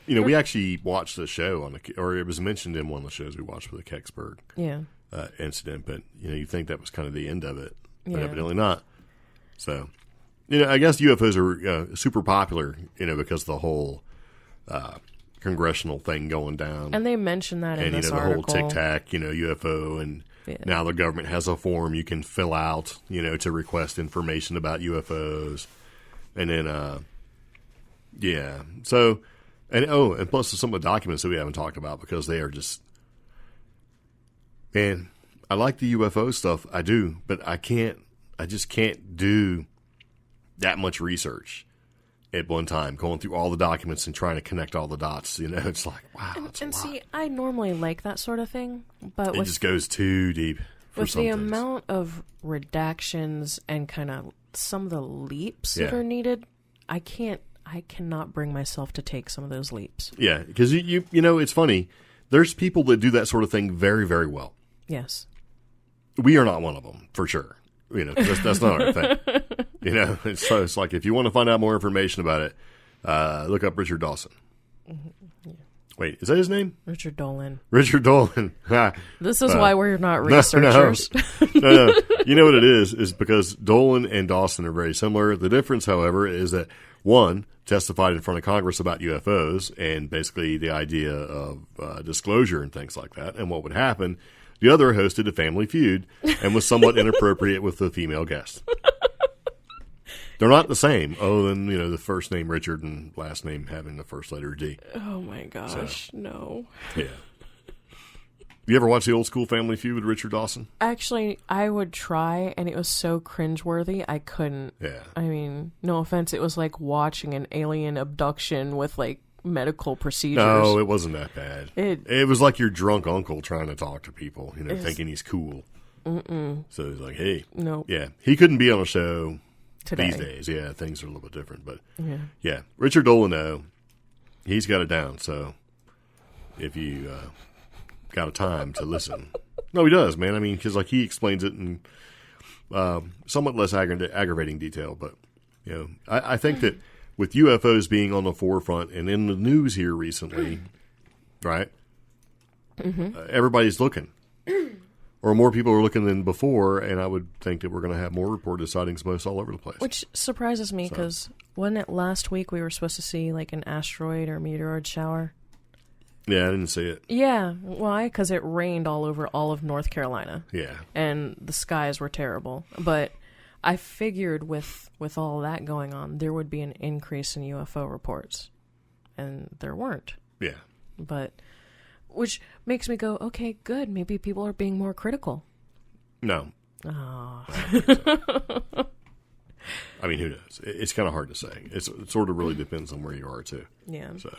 we actually watched the show or it was mentioned in one of the shows we watched for the Kecksburg incident, but you think that was kind of the end of it, but evidently not. So, I guess UFOs are super popular, because of the whole congressional thing going down, and they mentioned that in this article. the whole Tic Tac, UFO, and now the government has a form you can fill out, to request information about UFOs, and then so. And plus some of the documents that we haven't talked about, because they are just, man, I like the UFO stuff. I do, but I just can't do that much research at one time, going through all the documents and trying to connect all the dots. It's like, wow, that's a lot. See, I normally like that sort of thing, but it just goes too deep for with some the things. amount of redactions and kind of some of the leaps that are needed, I cannot bring myself to take some of those leaps. Yeah, because it's funny. There's people that do that sort of thing very, very well. Yes. We are not one of them, for sure. That's not our thing. It's like, if you want to find out more information about it, look up Richard Dawson. Mm-hmm. Yeah. Wait, is that his name? Richard Dolan. Richard Dolan. This is why we're not researchers. No. You know what it is because Dolan and Dawson are very similar. The difference, however, is that one testified in front of Congress about UFOs and basically the idea of disclosure and things like that and what would happen. The other hosted a Family Feud and was somewhat inappropriate with the female guest. They're not the same, other than, the first name Richard and last name having the first letter D. Oh, my gosh, no. Yeah. You ever watch the old school Family Feud with Richard Dawson? Actually, I would try, and it was so cringeworthy, I couldn't. Yeah. I mean, no offense, it was like watching an alien abduction with, medical procedures. No, it wasn't that bad. It was like your drunk uncle trying to talk to people, thinking he's cool. Mm-mm. So he's like, hey. Nope. Yeah. He couldn't be on a show today. These days. Yeah, things are a little bit different. But, yeah. Richard Dolan, though, he's got it down. So if you got a time to listen. No, he does, man. I mean, because, he explains it in somewhat less aggravating detail. But, I think that with UFOs being on the forefront and in the news here recently, right, everybody's looking. Or more people are looking than before, and I would think that we're going to have more reported sightings most all over the place. Which surprises me, because wasn't it last week we were supposed to see, an asteroid or meteoroid shower? Yeah, I didn't see it. Yeah. Why? Because it rained all over all of North Carolina. Yeah. And the skies were terrible. But I figured with all that going on, there would be an increase in UFO reports. And there weren't. Yeah. But, which makes me go, okay, good. Maybe people are being more critical. No. Oh. I mean, who knows? It's kind of hard to say. It sort of really depends on where you are, too. Yeah. So,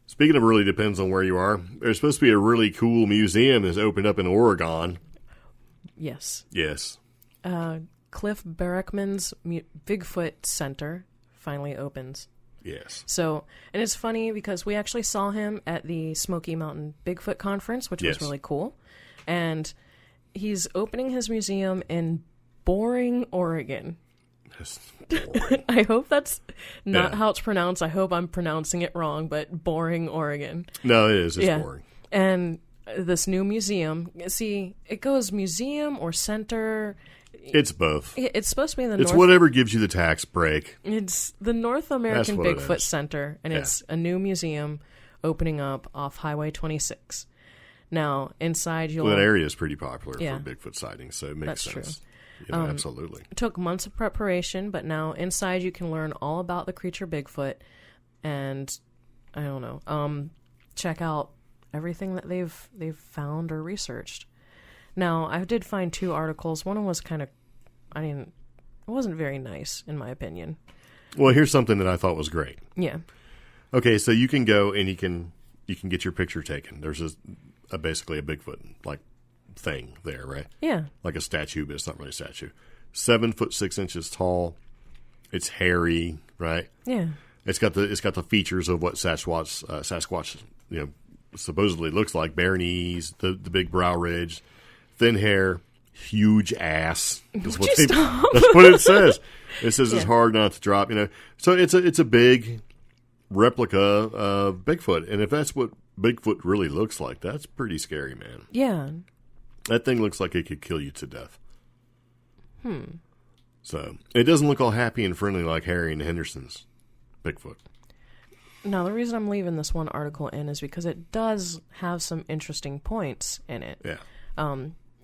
speaking of really depends on where you are, there's supposed to be a really cool museum that's opened up in Oregon. Yes. Yes. Cliff Barackman's Bigfoot Center finally opens. Yes. So, and it's funny because we actually saw him at the Smoky Mountain Bigfoot Conference, which was really cool. And he's opening his museum in Boring, Oregon. That's boring. I hope that's not how it's pronounced. I hope I'm pronouncing it wrong, but Boring, Oregon. No, it is. It's boring. And this new museum, see, it goes museum or center. It's both. It's supposed to be in the It's whatever gives you the tax break. It's the North American That's what it Bigfoot is. Center, and it's a new museum opening up off Highway 26. Now, inside you'll... Well, that area is pretty popular Yeah. for Bigfoot sightings, so it makes That's sense. true. Yeah, absolutely. It took months of preparation, but now inside you can learn all about the creature Bigfoot, and I don't know, check out everything that they've found or researched. Now, I did find 2 articles. One was kind of, it wasn't very nice in my opinion. Well, here's something that I thought was great. Yeah. Okay, so you can go and you can get your picture taken. There's basically a Bigfoot like thing there, right? Yeah. Like a statue, but it's not really a statue. 7 foot 6 inches tall. It's hairy, right? Yeah. It's got the features of what Sasquatch supposedly looks like: bare knees, the big brow ridge, thin hair, huge ass. That's what it says. It says it's hard not to drop. So it's a big replica of Bigfoot, and if that's what Bigfoot really looks like, that's pretty scary, man. Yeah. That thing looks like it could kill you to death. So it doesn't look all happy and friendly like Harry and Henderson's Bigfoot. Now, the reason I'm leaving this one article in is because it does have some interesting points in it. Yeah.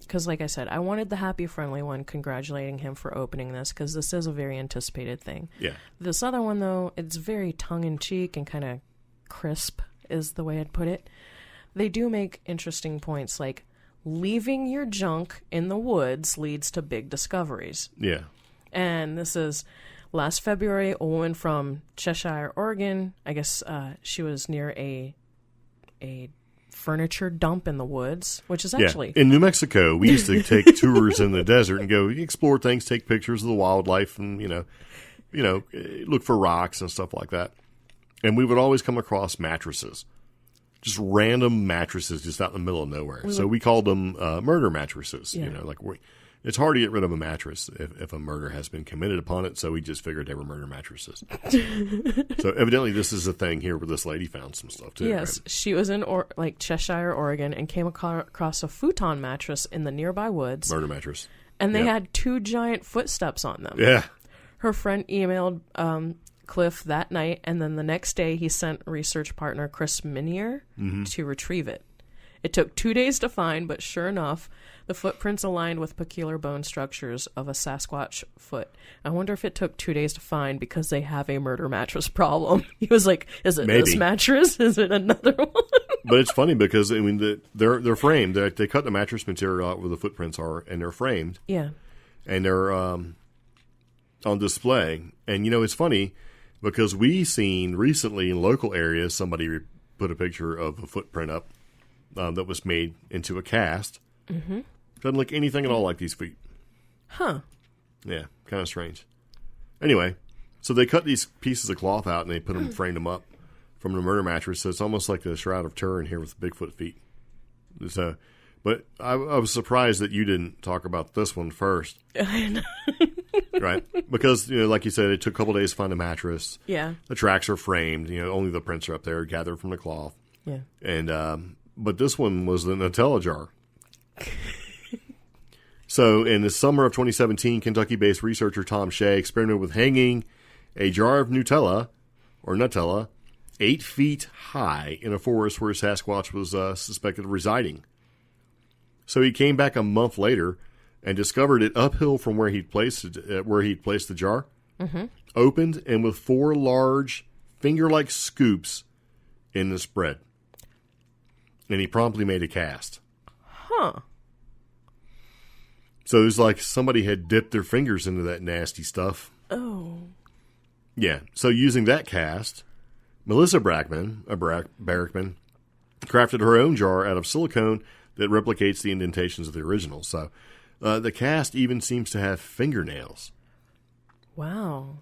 Because, like I said, I wanted the happy, friendly one congratulating him for opening this, because this is a very anticipated thing. Yeah. This other one, though, it's very tongue-in-cheek and kind of crisp, is the way I'd put it. They do make interesting points, like leaving your junk in the woods leads to big discoveries. Yeah. And this is last February, a woman from Cheshire, Oregon. I guess she was near a furniture dump in the woods, which is actually... In New Mexico, we used to take tours in the desert and go explore things, take pictures of the wildlife, and look for rocks and stuff like that. And we would always come across mattresses, just random mattresses, just out in the middle of nowhere. So we called them murder mattresses. Yeah. It's hard to get rid of a mattress if a murder has been committed upon it, so we just figured they were murder mattresses. So evidently this is a thing here where this lady found some stuff, too. Yes, right? she was in Cheshire, Oregon, and came across a futon mattress in the nearby woods. Murder mattress. And they had 2 giant footsteps on them. Yeah. Her friend emailed Cliff that night, and then the next day he sent research partner Chris Minier to retrieve it. It took 2 days to find, but sure enough, the footprints aligned with peculiar bone structures of a Sasquatch foot. I wonder if it took 2 days to find because they have a murder mattress problem. He was like, is it this mattress? Is it another one? But it's funny because, they're framed. They cut the mattress material out where the footprints are, and they're framed. Yeah. And they're on display. And, it's funny because we seen recently in local areas, somebody put a picture of a footprint up that was made into a cast. Mm-hmm. Doesn't look anything at all like these feet. Huh. Yeah, kind of strange. Anyway, so they cut these pieces of cloth out and they put them, framed them up from the murder mattress. So it's almost like the Shroud of Turin here with the Bigfoot feet. So, but I was surprised that you didn't talk about this one first. Right? Because, like you said, it took a couple days to find a mattress. Yeah. The tracks are framed. Only the prints are up there, gathered from the cloth. Yeah. And, but this one was the Nutella jar. So, in the summer of 2017, Kentucky-based researcher Tom Shea experimented with hanging a jar of Nutella 8 feet high in a forest where Sasquatch was suspected of residing. So he came back a month later and discovered it uphill from where he'd placed the jar, opened, and with 4 large finger-like scoops in the spread. And he promptly made a cast. Huh. So it was like somebody had dipped their fingers into that nasty stuff. Oh. Yeah. So using that cast, Melissa Brackman, crafted her own jar out of silicone that replicates the indentations of the original. So the cast even seems to have fingernails. Wow.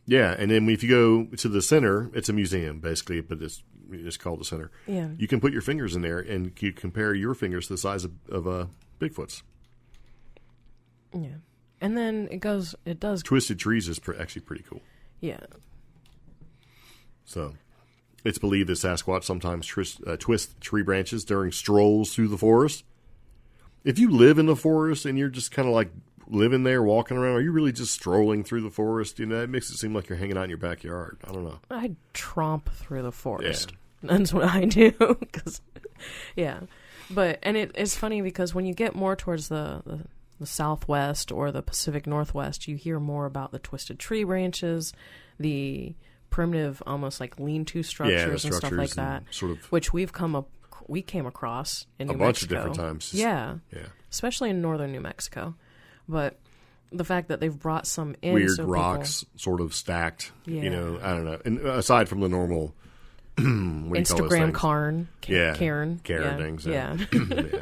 Yeah, and then if you go to the center, it's a museum, basically, but it's called the center. Yeah. You can put your fingers in there, and you compare your fingers to the size of Bigfoot's. Yeah. And then it does. Twisted Trees is actually pretty cool. Yeah. So, it's believed that Sasquatch sometimes twist tree branches during strolls through the forest. If you live in the forest and you're just kind of like living there, walking around, are you really just strolling through the forest? You know, it makes it seem like you're hanging out in your backyard. I don't know. I tromp through the forest. Yeah. That's what I do. Yeah. But, and it's funny because when you get more towards the Southwest or the Pacific Northwest, you hear more about the twisted tree branches, the primitive, almost like lean-to structures and stuff like that, sort of, which we came across in New Mexico. A bunch of different times. Yeah. Yeah. Especially in northern New Mexico. But the fact that they've brought some in. Weird so rocks sort of stacked. Yeah. You know, I don't know. And aside from the normal Instagram Karen things. Yeah. Yeah.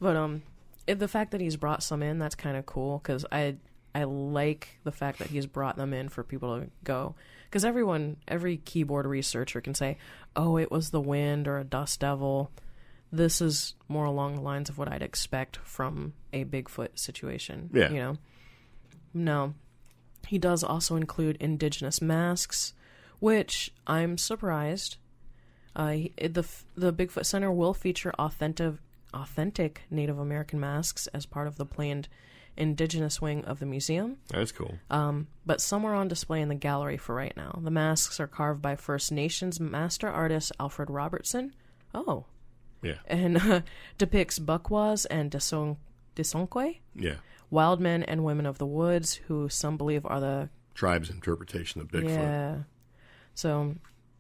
But the fact that he's brought some in, that's kind of cool because I like the fact that he's brought them in for people to go. Because every keyboard researcher can say, oh, it was the wind or a dust devil. This is more along the lines of what I'd expect from a Bigfoot situation. Yeah. You know? No. He does also include indigenous masks, which I'm surprised. The Bigfoot Center will feature authentic Native American masks as part of the planned indigenous wing of the museum. That's cool. But some are on display in the gallery for right now. The masks are carved by First Nations master artist Alfred Robertson. Oh. Yeah. And depicts Buckwas and Disonque. Yeah. Wild men and women of the woods, who some believe are the tribe's interpretation of Bigfoot. Yeah. So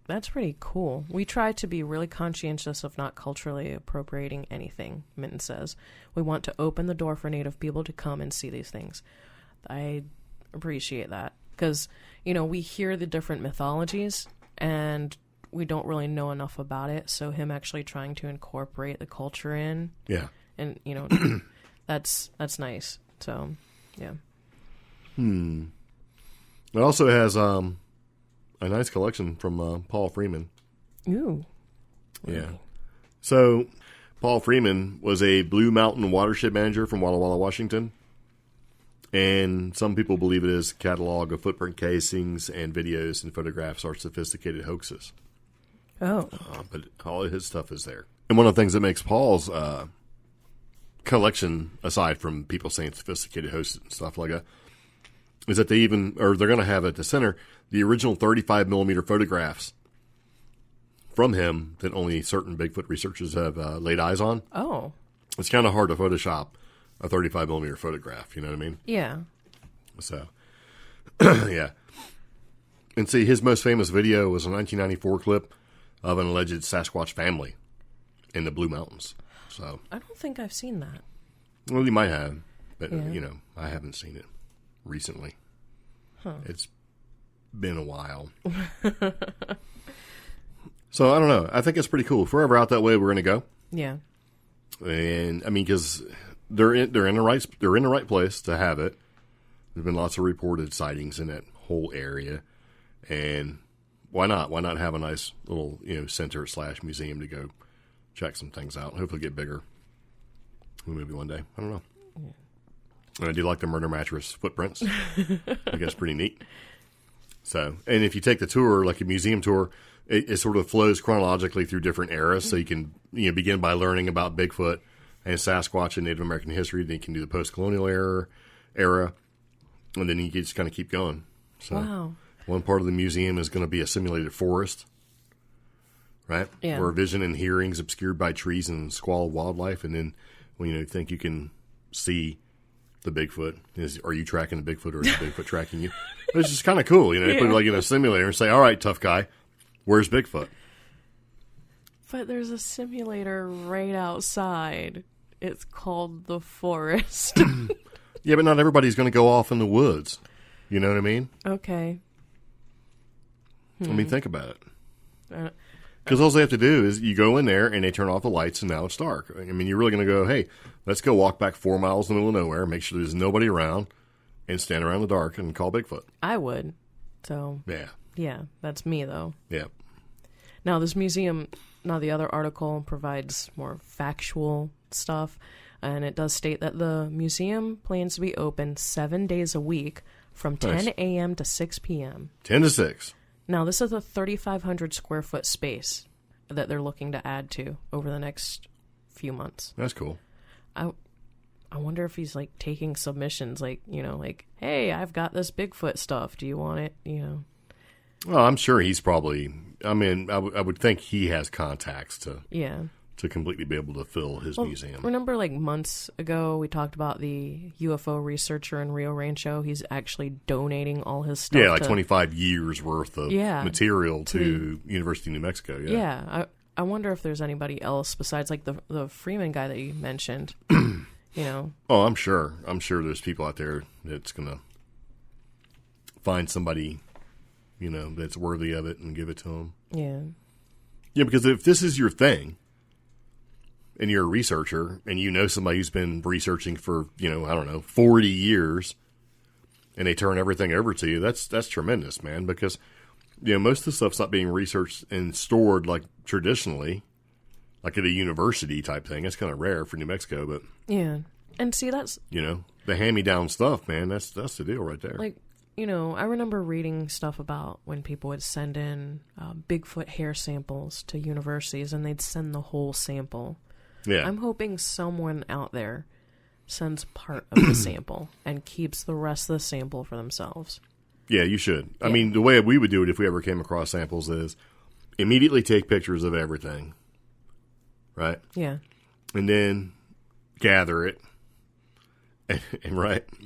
that's pretty cool. We try to be really conscientious of not culturally appropriating anything, Minton says. We want to open the door for Native people to come and see these things. I appreciate that. Because, we hear the different mythologies, and we don't really know enough about it. So him actually trying to incorporate the culture in. Yeah. And, that's nice. So, yeah. It also has a nice collection from Paul Freeman. Ooh. Yeah. So, Paul Freeman was a Blue Mountain watershed manager from Walla Walla, Washington. And some people believe it is a catalog of footprint casings and videos and photographs are sophisticated hoaxes. Oh. But all of his stuff is there. And one of the things that makes Paul's collection, aside from people saying sophisticated hoaxes and stuff like that, is that they're going to have at the center the original 35 millimeter photographs from him that only certain Bigfoot researchers have laid eyes on. Oh. It's kind of hard to Photoshop a 35 millimeter photograph, you know what I mean? Yeah. So, yeah. And see, his most famous video was a 1994 clip of an alleged Sasquatch family in the Blue Mountains. So I don't think I've seen that. Well, you might have, but, Yeah. I haven't seen it recently. Huh. It's been a while. So, I don't know. I think it's pretty cool. If we're ever out that way, we're going to go. Yeah. And, I mean, because they're in the right place to have it. There's been lots of reported sightings in that whole area. And why not? Why not have a nice little, center / museum to go check some things out? Hopefully get bigger. Maybe one day. I don't know. And I do like the murder mattress footprints. I think that's pretty neat. So, and if you take the tour, like a museum tour, it sort of flows chronologically through different eras. So you can begin by learning about Bigfoot and Sasquatch and Native American history. Then you can do the post-colonial era, and then you can just kind of keep going. So Wow. one part of the museum is going to be a simulated forest right? Yeah. Or vision and hearing's obscured by trees and squalid wildlife, and then when you think you can see the Bigfoot, are you tracking the Bigfoot or is the Bigfoot tracking you? It's just kind of cool, They put it like in a simulator and say, "All right, tough guy, where's Bigfoot?" But there's a simulator right outside. It's called the forest. Yeah, but not everybody's going to go off in the woods. You know what I mean? Okay. I mean, think about it. Because all they have to do is you go in there and they turn off the lights and now it's dark. I mean, you're really going to go, hey, let's go walk back 4 miles in the middle of nowhere, make sure there's nobody around, and stand around in the dark and call Bigfoot. I would. So, yeah, that's me, though. Yeah. Now, this museum, the other article provides more factual stuff, and it does state that the museum plans to be open 7 days a week from 10 a.m. to 6 p.m. 10 to 6. Now, this is a 3,500 square foot space that they're looking to add to over the next few months. That's cool. I wonder if he's, like, taking submissions, like, hey, I've got this Bigfoot stuff. Do you want it? Well, I'm sure he's probably, I would think he has contacts to completely be able to fill his museum. Remember, like, months ago, we talked about the UFO researcher in Rio Rancho? He's actually donating all his stuff. Yeah, like 25 years worth of material to University of New Mexico. Yeah. I wonder if there's anybody else besides, like, the Freeman guy that you mentioned. Oh, I'm sure. I'm sure there's people out there that's going to find somebody, that's worthy of it and give it to them. Yeah. Yeah, because if this is your thing, and you're a researcher, and somebody who's been researching for, 40 years, and they turn everything over to you, that's tremendous, man, because, most of the stuff's not being researched and stored, like, traditionally, like at a university type thing. It's kind of rare for New Mexico, but... Yeah. And see, that's... the hand-me-down stuff, man, that's the deal right there. Like, I remember reading stuff about when people would send in Bigfoot hair samples to universities, and they'd send the whole sample. Yeah. I'm hoping someone out there sends part of the sample and keeps the rest of the sample for themselves. Yeah, you should. Yeah. I mean, the way we would do it if we ever came across samples is immediately take pictures of everything, right? Yeah. And then gather it and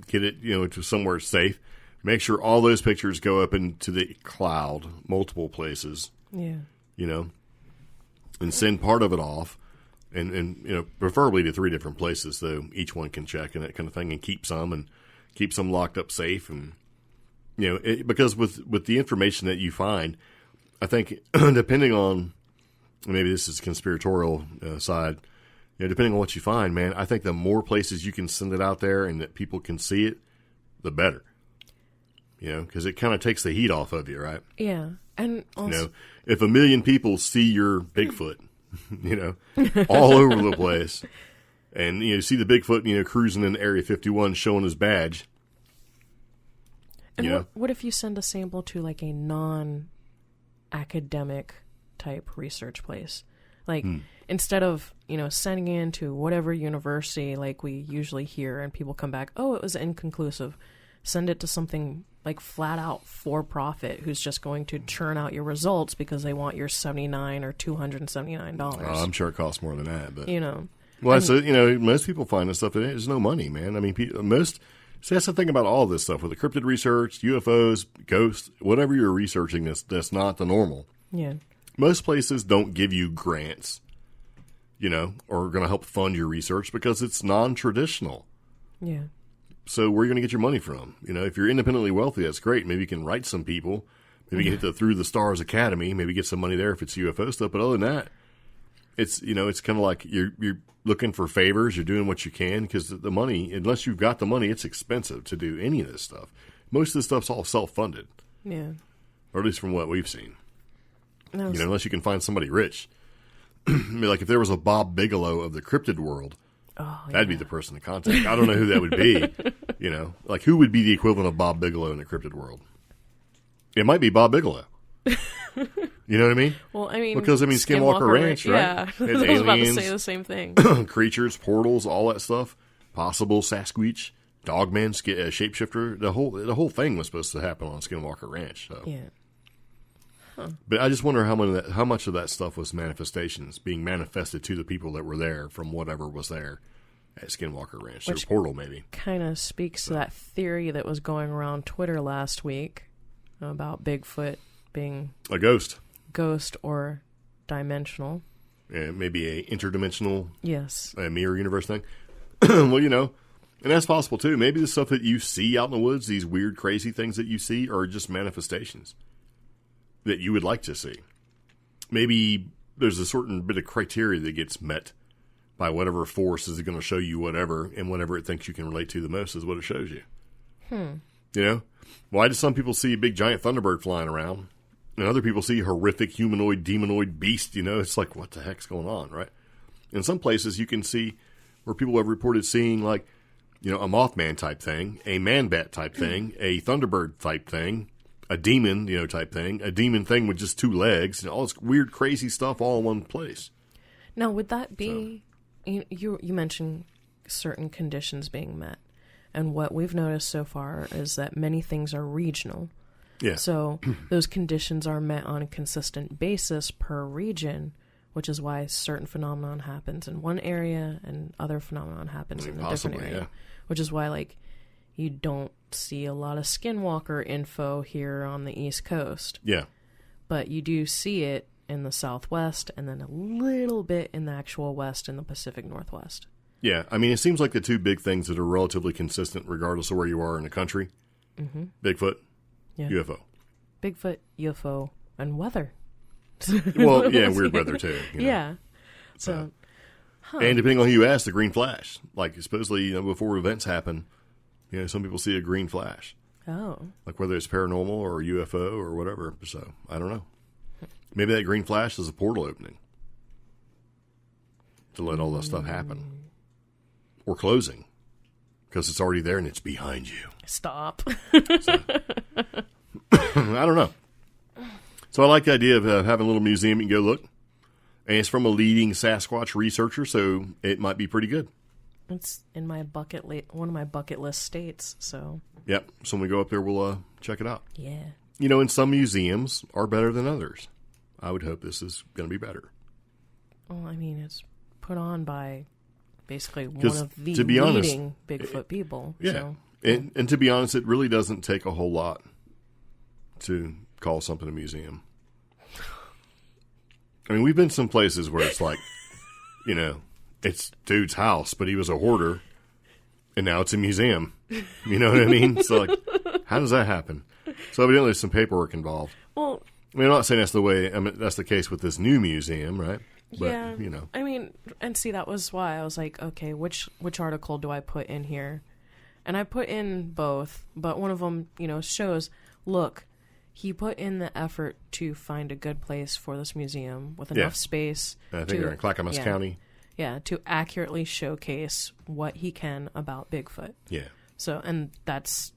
get it, to somewhere safe. Make sure all those pictures go up into the cloud, multiple places. Yeah. And send part of it off. And preferably to 3 different places, so each one can check and that kind of thing, and keep some locked up safe. And, because with the information that you find, I think depending on, maybe this is conspiratorial side, depending on what you find, man, I think the more places you can send it out there and that people can see it, the better. Because it kind of takes the heat off of you, right? Yeah. And also, if 1 million people see your Bigfoot, all over the place, and see the Bigfoot, cruising in Area 51, showing his badge. And what if you send a sample to like a non-academic type research place, like instead of sending it into whatever university like we usually hear, and people come back, oh, it was inconclusive. Send it to something like flat out for profit, who's just going to churn out your results because they want your $79 or $279. Oh, I'm sure it costs more than that, but Well, that's most people find this stuff. There's no money, man. I mean, see, that's the thing about all this stuff with the cryptid research, UFOs, ghosts, whatever you're researching that's not the normal. Yeah. Most places don't give you grants, or are going to help fund your research because it's non-traditional. Yeah. So where are you going to get your money from? If you're independently wealthy, that's great. Maybe you can write some people. Maybe you can hit the Through the Stars Academy. Maybe get some money there if it's UFO stuff. But other than that, it's it's kind of like you're looking for favors. You're doing what you can because the money, unless you've got the money, it's expensive to do any of this stuff. Most of this stuff's all self-funded. Yeah. Or at least from what we've seen. Unless you can find somebody rich. Like if there was a Bob Bigelow of the cryptid world, that'd be the person to contact. I don't know who that would be. Like who would be the equivalent of Bob Bigelow in the cryptid world? It might be Bob Bigelow. You know what I mean? Well, I mean, because Skinwalker Ranch, right? Yeah, I was aliens, about to say the same thing. Creatures, portals, all that stuff. Possible Sasquatch, Dogman, Shapeshifter. The whole thing was supposed to happen on Skinwalker Ranch. So. Yeah. But I just wonder how much of that stuff was manifestations being manifested to the people that were there from whatever was there at Skinwalker Ranch. Their portal, maybe. Kind of speaks to that theory that was going around Twitter last week about Bigfoot being a ghost or dimensional. Yeah, maybe a interdimensional, yes, a mirror universe thing. Well, you know, and that's possible too. Maybe the stuff that you see out in the woods, these weird, crazy things that you see, are just manifestations that you would like to see. Maybe there's a certain bit of criteria that gets met by whatever force is going to show you whatever, and whatever it thinks you can relate to the most is what it shows you. You know? Why do some people see a big giant thunderbird flying around, and other people see horrific humanoid, demonoid beast? You know, it's like, what the heck's going on, right? In some places, you can see where people have reported seeing, like, you know, a Mothman type thing, a man-bat type thing, a thunderbird type thing, a demon, you know, type thing, a demon thing with just 2 legs, and all this weird, crazy stuff all in one place. Now, would that be... You mentioned certain conditions being met, and what we've noticed so far is that many things are regional. Yeah. So those conditions are met on a consistent basis per region, which is why certain phenomenon happens in one area and other phenomenon happens in a different area. Yeah. Which is why, like, you don't see a lot of Skinwalker info here on the East Coast. Yeah. But you do see it in the Southwest, and then a little bit in the actual West in the Pacific Northwest. Yeah, I mean, it seems like the 2 big things that are relatively consistent regardless of where you are in the country. Bigfoot, UFO. Bigfoot, UFO, and weather. Well, yeah, weird weather too. You know? Yeah. So, and depending on who you ask, the green flash. Like, supposedly, you know, before events happen, you know, some people see a green flash. Oh. Like whether it's paranormal or UFO or whatever. So, I don't know. Maybe that green flash is a portal opening to let all that stuff happen. Or closing, because it's already there and it's behind you. Stop. So, I don't know. So I like the idea of having a little museum you can go look. And it's from a leading Sasquatch researcher, so it might be pretty good. It's in my one of my bucket list states, so. Yep. So when we go up there, we'll check it out. Yeah. You know, and some museums are better than others. I would hope this is going to be better. Well, I mean, it's put on by basically one of the leading Bigfoot people. Yeah. So. And to be honest, it really doesn't take a whole lot to call something a museum. I mean, we've been some places where it's like, you know, it's dude's house, but he was a hoarder, and now it's a museum. You know what I mean? So, like, how does that happen? So evidently there's some paperwork involved. Well, I mean, I'm not saying that's the way. I mean, that's the case with this new museum, right? But, yeah. You know, I mean, and see, that was why I was like, okay, which article do I put in here? And I put in both, but one of them, you know, shows, look, he put in the effort to find a good place for this museum with enough space. I think they're in Clackamas County. Yeah, to accurately showcase what he can about Bigfoot. Yeah. So, and that's,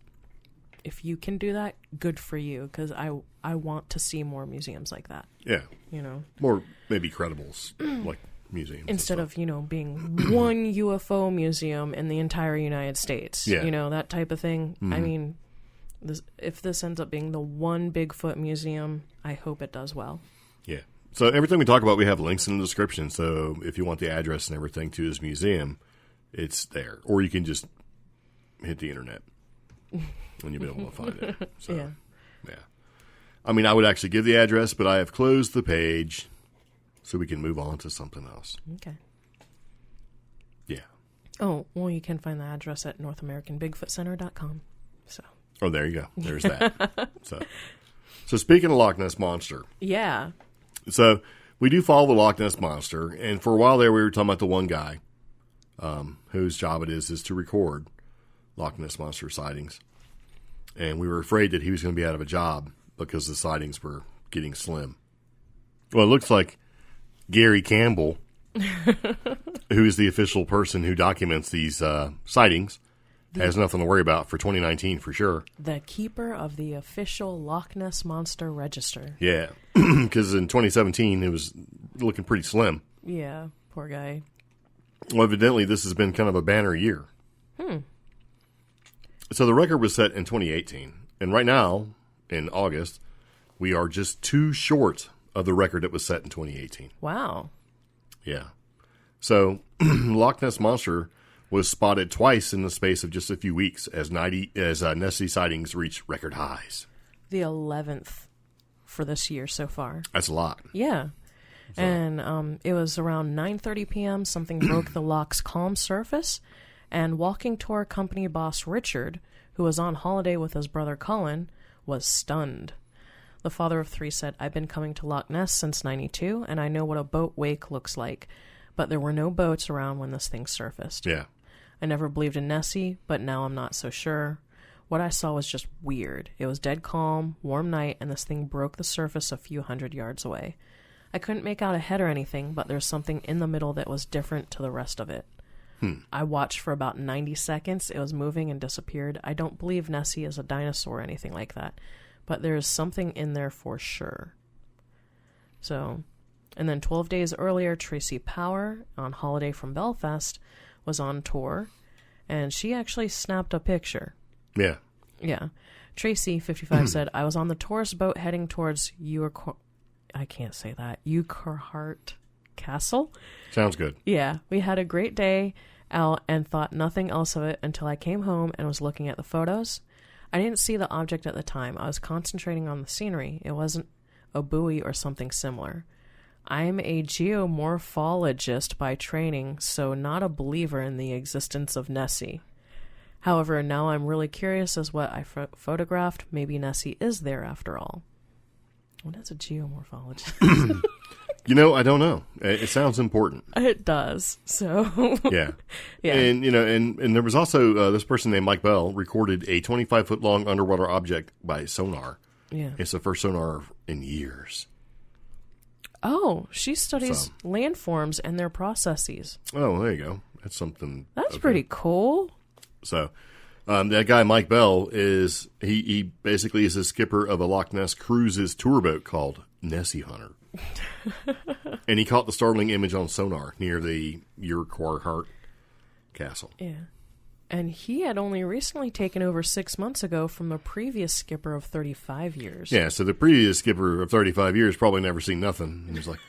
if you can do that, good for you, because I want to see more museums like that. Yeah. You know? More maybe credibles, like museums. Instead of, you know, being one UFO museum in the entire United States. Yeah. You know, that type of thing. I mean, if this ends up being the one Bigfoot museum, I hope it does well. Yeah. So everything we talk about, we have links in the description. So if you want the address and everything to his museum, it's there. Or you can just hit the internet and you'll be able to find it. So, yeah. I mean, I would actually give the address, but I have closed the page so we can move on to something else. Okay. Yeah. Oh, well, you can find the address at NorthAmericanBigfootCenter.com. So. Oh, there you go. There's that. So speaking of Loch Ness Monster. Yeah. So we do follow the Loch Ness Monster, and for a while there we were talking about the one guy whose job it is to record Loch Ness Monster sightings. And we were afraid that he was going to be out of a job because the sightings were getting slim. Well, it looks like Gary Campbell, who is the official person who documents these sightings, has nothing to worry about for 2019 for sure. The keeper of the official Loch Ness Monster Register. Yeah, because in 2017 it was looking pretty slim. Yeah, poor guy. Well, evidently this has been kind of a banner year. So the record was set in 2018, and right now, in August, we are just 2 short of the record that was set in 2018. Wow. Yeah. So, Loch Ness Monster was spotted twice in the space of just a few weeks as Nessie sightings reached record highs. The 11th for this year so far. That's a lot. Yeah. So. And it was around 9:30 p.m. Something broke the loch's calm surface, and walking tour company boss Richard, who was on holiday with his brother Colin, was stunned. The father of 3 said, "I've been coming to Loch Ness since '92, and I know what a boat wake looks like. But there were no boats around when this thing surfaced. Yeah. I never believed in Nessie, but now I'm not so sure. What I saw was just weird. It was dead calm, warm night, and this thing broke the surface a few hundred yards away. I couldn't make out a head or anything, but there's something in the middle that was different to the rest of it. I watched for about 90 seconds. It was moving and disappeared. I don't believe Nessie is a dinosaur or anything like that, but there's something in there for sure." So, and then 12 days earlier, Tracy Power, on holiday from Belfast, was on tour, and she actually snapped a picture. Yeah. Yeah. Tracy, 55, said, "I was on the tourist boat heading towards I can't say that. Urquhart Castle. Sounds good. Yeah. We had a great day out and thought nothing else of it until I came home and was looking at the photos. I didn't see the object at the time. I was concentrating on the scenery. It wasn't a buoy or something similar. I'm a geomorphologist by training, so not a believer in the existence of Nessie. However, now I'm really curious as what I photographed. Maybe Nessie is there after all." What is a geomorphologist? I don't know. It sounds important. It does. So Yeah. Yeah. And, and there was also this person named Mike Bell recorded a 25-foot long underwater object by sonar. Yeah. It's the first sonar in years. Oh, she studies landforms and their processes. Oh, there you go. That's something. That's pretty cool. So, that guy, Mike Bell, is he basically is the skipper of a Loch Ness Cruises tour boat called Nessie Hunter. And he caught the startling image on sonar near the Urquhart Castle. Yeah. And he had only recently taken over 6 months ago from the previous skipper of 35 years. Yeah, so the previous skipper of 35 years probably never seen nothing. He was like,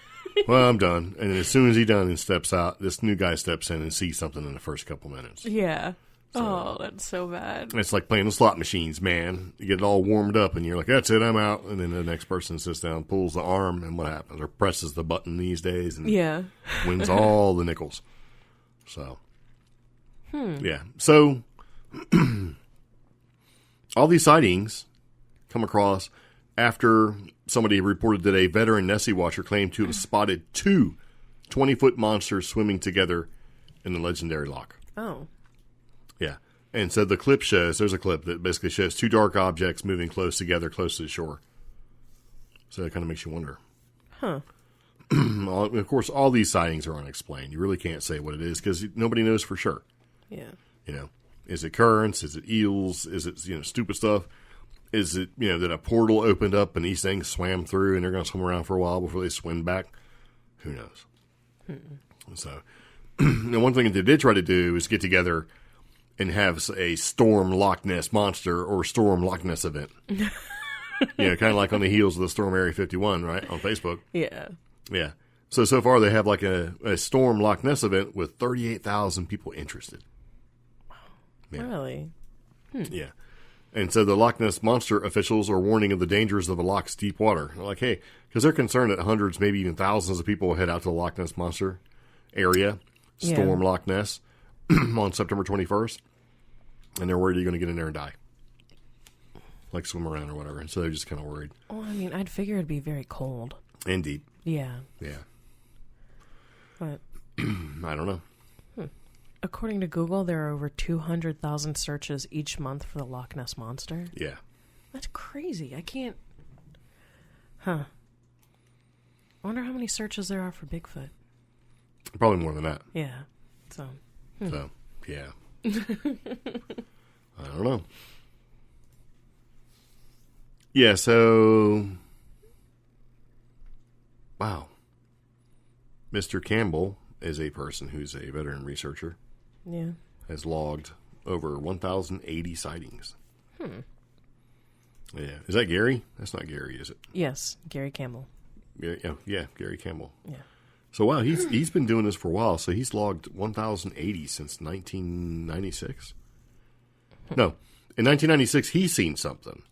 "Well, I'm done." And then as soon as he's done and steps out, this new guy steps in and sees something in the first couple minutes. Yeah. Oh, that's so bad. It's like playing the slot machines, man. You get it all warmed up, and you're like, "That's it, I'm out." And then the next person sits down, pulls the arm, and what happens? Or presses the button these days and wins all the nickels. So, yeah. So, all these sightings come across after somebody reported that a veteran Nessie watcher claimed to have spotted 2 20-foot monsters swimming together in the legendary loch. Oh. Yeah. And so the clip shows, there's a clip that basically shows 2 dark objects moving close together, close to the shore. So it kind of makes you wonder. Huh. Of course, all these sightings are unexplained. You really can't say what it is because nobody knows for sure. Yeah. Is it currents? Is it eels? Is it, stupid stuff? Is it, that a portal opened up and these things swam through and they're going to swim around for a while before they swim back? Who knows? So, and one thing that they did try to do is get together and have a Storm Loch Ness Monster or Storm Loch Ness event. Kind of like on the heels of the Storm Area 51, right, on Facebook. Yeah. Yeah. So far they have like a Storm Loch Ness event with 38,000 people interested. Yeah. Really? Yeah. And so the Loch Ness Monster officials are warning of the dangers of the loch's deep water. They're like, hey, because they're concerned that hundreds, maybe even thousands of people will head out to the Loch Ness Monster area, Storm Loch Ness, on September 21st. And they're worried you're going to get in there and die. Like swim around or whatever. And so they're just kind of worried. Well, I mean, I'd figure it'd be very cold. And deep. Yeah. Yeah. But I don't know. according to Google, there are over 200,000 searches each month for the Loch Ness Monster. Yeah. That's crazy. I can't... Huh. I wonder how many searches there are for Bigfoot. Probably more than that. Yeah. So, yeah. I don't know. Yeah, so... Wow. Mr. Campbell is a person who's a veteran researcher. Yeah. Has logged over 1,080 sightings. Yeah. Is that Gary? That's not Gary, is it? Yes, Gary Campbell. Gary, Gary Campbell. Yeah. So, wow, he's been doing this for a while. So he's logged 1,080 since 1996. No, in 1996, he's seen something.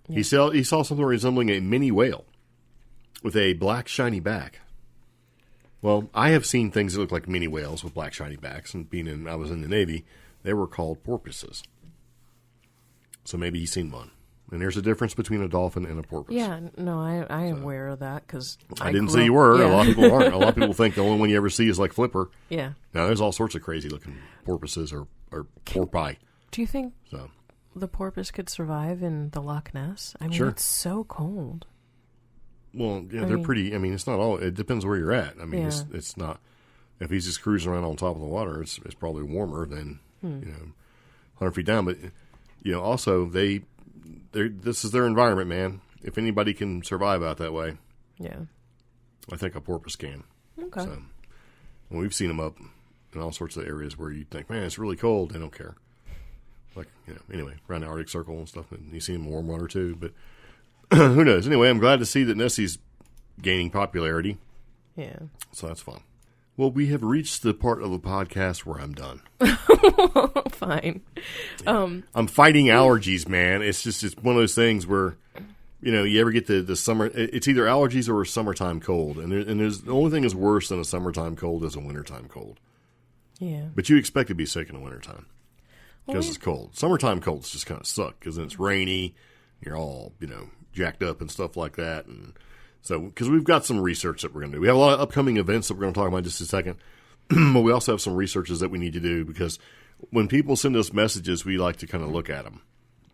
Yeah. He saw something resembling a mini whale with a black shiny back. Well, I have seen things that look like mini whales with black shiny backs, and I was in the Navy, they were called porpoises. So maybe he's seen one. And there's a difference between a dolphin and a porpoise. Yeah, no, I am aware of that because I didn't say you were. Yeah. A lot of people aren't. A lot of people think the only one you ever see is like Flipper. Yeah. Now, there's all sorts of crazy looking porpoises or porpoise. Do you think the porpoise could survive in the Loch Ness? I mean, sure. It's so cold. Well, yeah, they're pretty. I mean, it's not all. It depends where you're at. I mean, it's not. If he's just cruising around on top of the water, it's probably warmer than 100 feet down. But also this is their environment, man. If anybody can survive out that way, I think a porpoise can. Okay. So, well, we've seen them up in all sorts of areas where you think, man, it's really cold. They don't care. Like, anyway, around the Arctic Circle and stuff. And you see them in warm water too. But who knows? Anyway, I'm glad to see that Nessie's gaining popularity. Yeah. So that's fun. Well, we have reached the part of the podcast where I'm done. Fine. I'm fighting allergies, man. It's one of those things where, you ever get the summer, it's either allergies or a summertime cold. And there's the only thing that's worse than a summertime cold is a wintertime cold. Yeah. But you expect to be sick in the wintertime because it's cold. Summertime colds just kind of suck because then it's rainy. You're all, jacked up and stuff like that. And so, because we've got some research that we're going to do. We have a lot of upcoming events that we're going to talk about in just a second. But we also have some researches that we need to do because when people send us messages, we like to kind of look at them.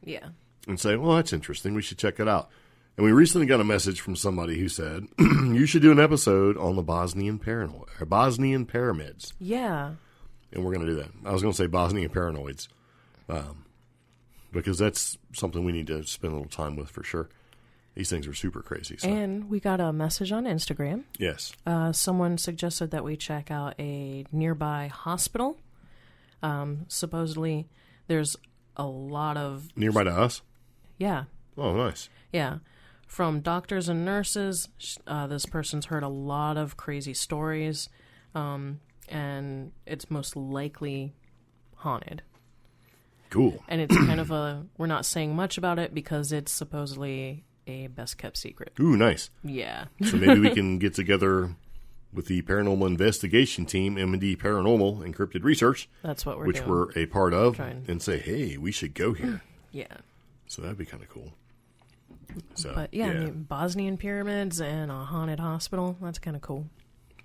Yeah. And say, well, that's interesting. We should check it out. And we recently got a message from somebody who said, you should do an episode on the Bosnian pyramids. Yeah. And we're going to do that. I was going to say Bosnian paranoids. Because that's something we need to spend a little time with for sure. These things are super crazy. So. And we got a message on Instagram. Yes. Someone suggested that we check out a nearby hospital. Supposedly, there's a lot of... Nearby to us? Yeah. Oh, nice. Yeah. From doctors and nurses, this person's heard a lot of crazy stories, and it's most likely haunted. Cool. And it's kind of we're not saying much about it because it's supposedly a best-kept secret. Ooh, nice. Yeah. So maybe we can get together with the paranormal investigation team, M&D Paranormal and Cryptid Research. That's what we're doing. Which we're a part of, and say, hey, we should go here. Yeah. So that'd be kind of cool. So, but I mean, Bosnian pyramids and a haunted hospital, that's kind of cool.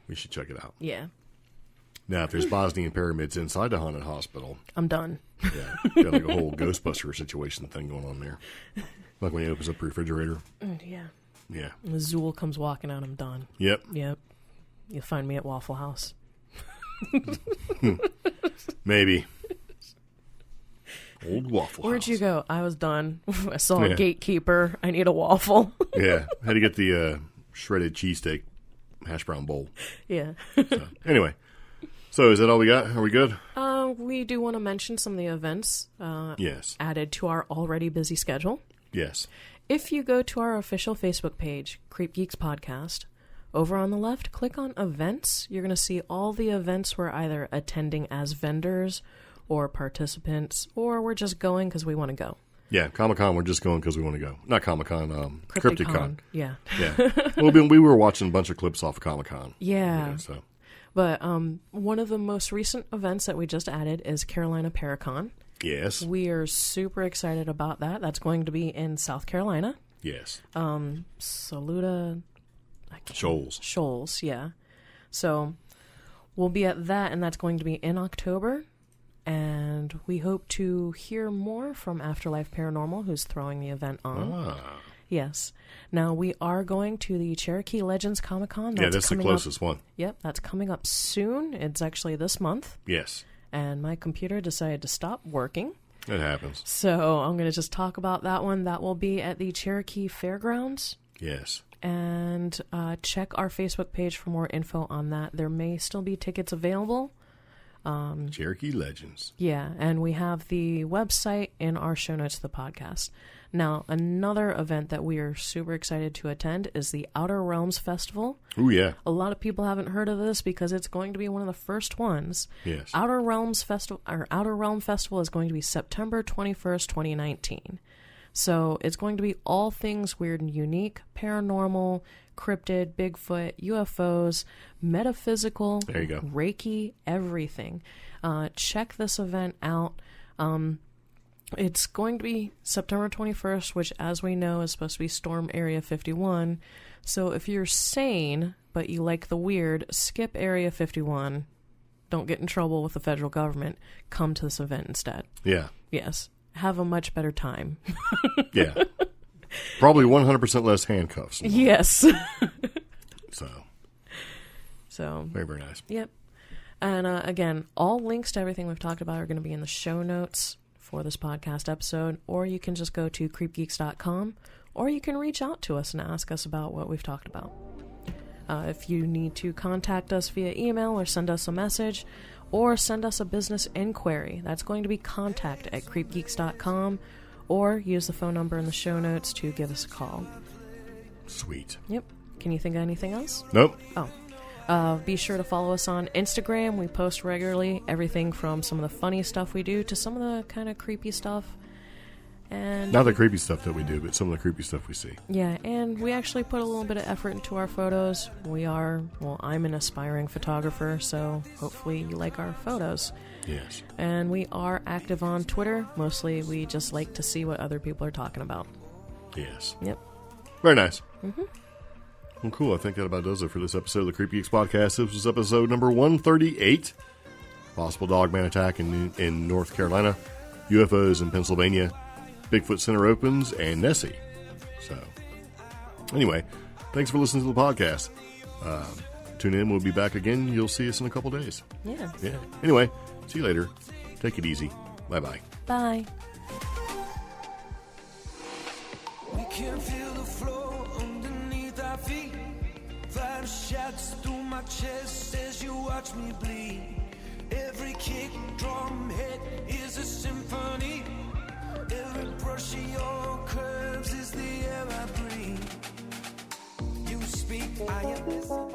We should check it out. Yeah. Now, if there's Bosnian pyramids inside the haunted hospital... I'm done. Yeah. Got like a whole Ghostbuster situation thing going on there. Like when he opens up the refrigerator. Yeah. Yeah. And the Zool comes walking out, I'm done. Yep. You'll find me at Waffle House. Maybe. Old Waffle House. Where'd you go? I was done. I saw a gatekeeper. I need a waffle. Yeah. Had to get the shredded cheesesteak hash brown bowl. Yeah. So, anyway. So is that all we got? Are we good? We do want to mention some of the events yes. added to our already busy schedule. Yes. If you go to our official Facebook page, CreepGeeks Podcast, over on the left, click on events. You're going to see all the events we're either attending as vendors or participants, or we're just going because we want to go. Yeah, Comic-Con, we're just going because we want to go. Not Comic-Con, CryptidCon. Yeah. Yeah. Well, we were watching a bunch of clips off of Comic-Con. Yeah. So. But one of the most recent events that we just added is Carolina Paracon. Yes. We are super excited about that. That's going to be in South Carolina. Yes. Saluda... Shoals, yeah. So we'll be at that, and that's going to be in October. And we hope to hear more from Afterlife Paranormal, who's throwing the event on. Yes. Now, we are going to the Cherokee Legends Comic-Con. That's the closest one. Yep, that's coming up soon. It's actually this month. Yes. And my computer decided to stop working. It happens. So I'm going to just talk about that one. That will be at the Cherokee Fairgrounds. Yes. And check our Facebook page for more info on that. There may still be tickets available. Cherokee Legends. Yeah, and we have the website in our show notes of the podcast. Now, another event that we are super excited to attend is the Outer Realms Festival. Oh, yeah. A lot of people haven't heard of this because it's going to be one of the first ones. Yes. Outer Realm Festival is going to be September 21st, 2019. So it's going to be all things weird and unique, paranormal, cryptid, Bigfoot, UFOs, metaphysical, there you go. Reiki, everything. Check this event out. It's going to be September 21st, which, as we know, is supposed to be Storm Area 51. So if you're sane, but you like the weird, skip Area 51. Don't get in trouble with the federal government. Come to this event instead. Yeah. Yes. Have a much better time. Yeah. Probably 100% less handcuffs. Yes. So. Very, very nice. Yep. And again, all links to everything we've talked about are going to be in the show notes for this podcast episode, or you can just go to CreepGeeks.com, or you can reach out to us and ask us about what we've talked about. If you need to contact us via email or send us a message, or send us a business inquiry, that's going to be contact@creepgeeks.com, or use the phone number in the show notes to give us a call. Sweet. Yep. Can you think of anything else? Nope. Oh. Be sure to follow us on Instagram. We post regularly, everything from some of the funny stuff we do to some of the kind of creepy stuff. And not the creepy stuff that we do, but some of the creepy stuff we see. Yeah, and we actually put a little bit of effort into our photos. I'm an aspiring photographer, so hopefully you like our photos. Yes. And we are active on Twitter. Mostly we just like to see what other people are talking about. Yes. Yep. Very nice. Mm-hmm. Well, cool. I think that about does it for this episode of the CreepGeeks Podcast. This was episode number 138. Possible Dogman attack in North Carolina. UFOs in Pennsylvania. Bigfoot Center opens, and Nessie. So, anyway, thanks for listening to the podcast. Tune in. We'll be back again. You'll see us in a couple days. Yeah. Yeah. Anyway, see you later. Take it easy. Bye-bye. Bye. We can feel the floor underneath our feet. Fire shouts through my chest as you watch me bleed. Every kick, drum, hit is a symphony. Every brush of your curves is the air I breathe. You speak, I am listening.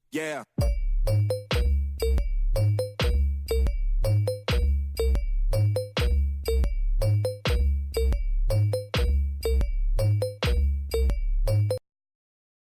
Yeah.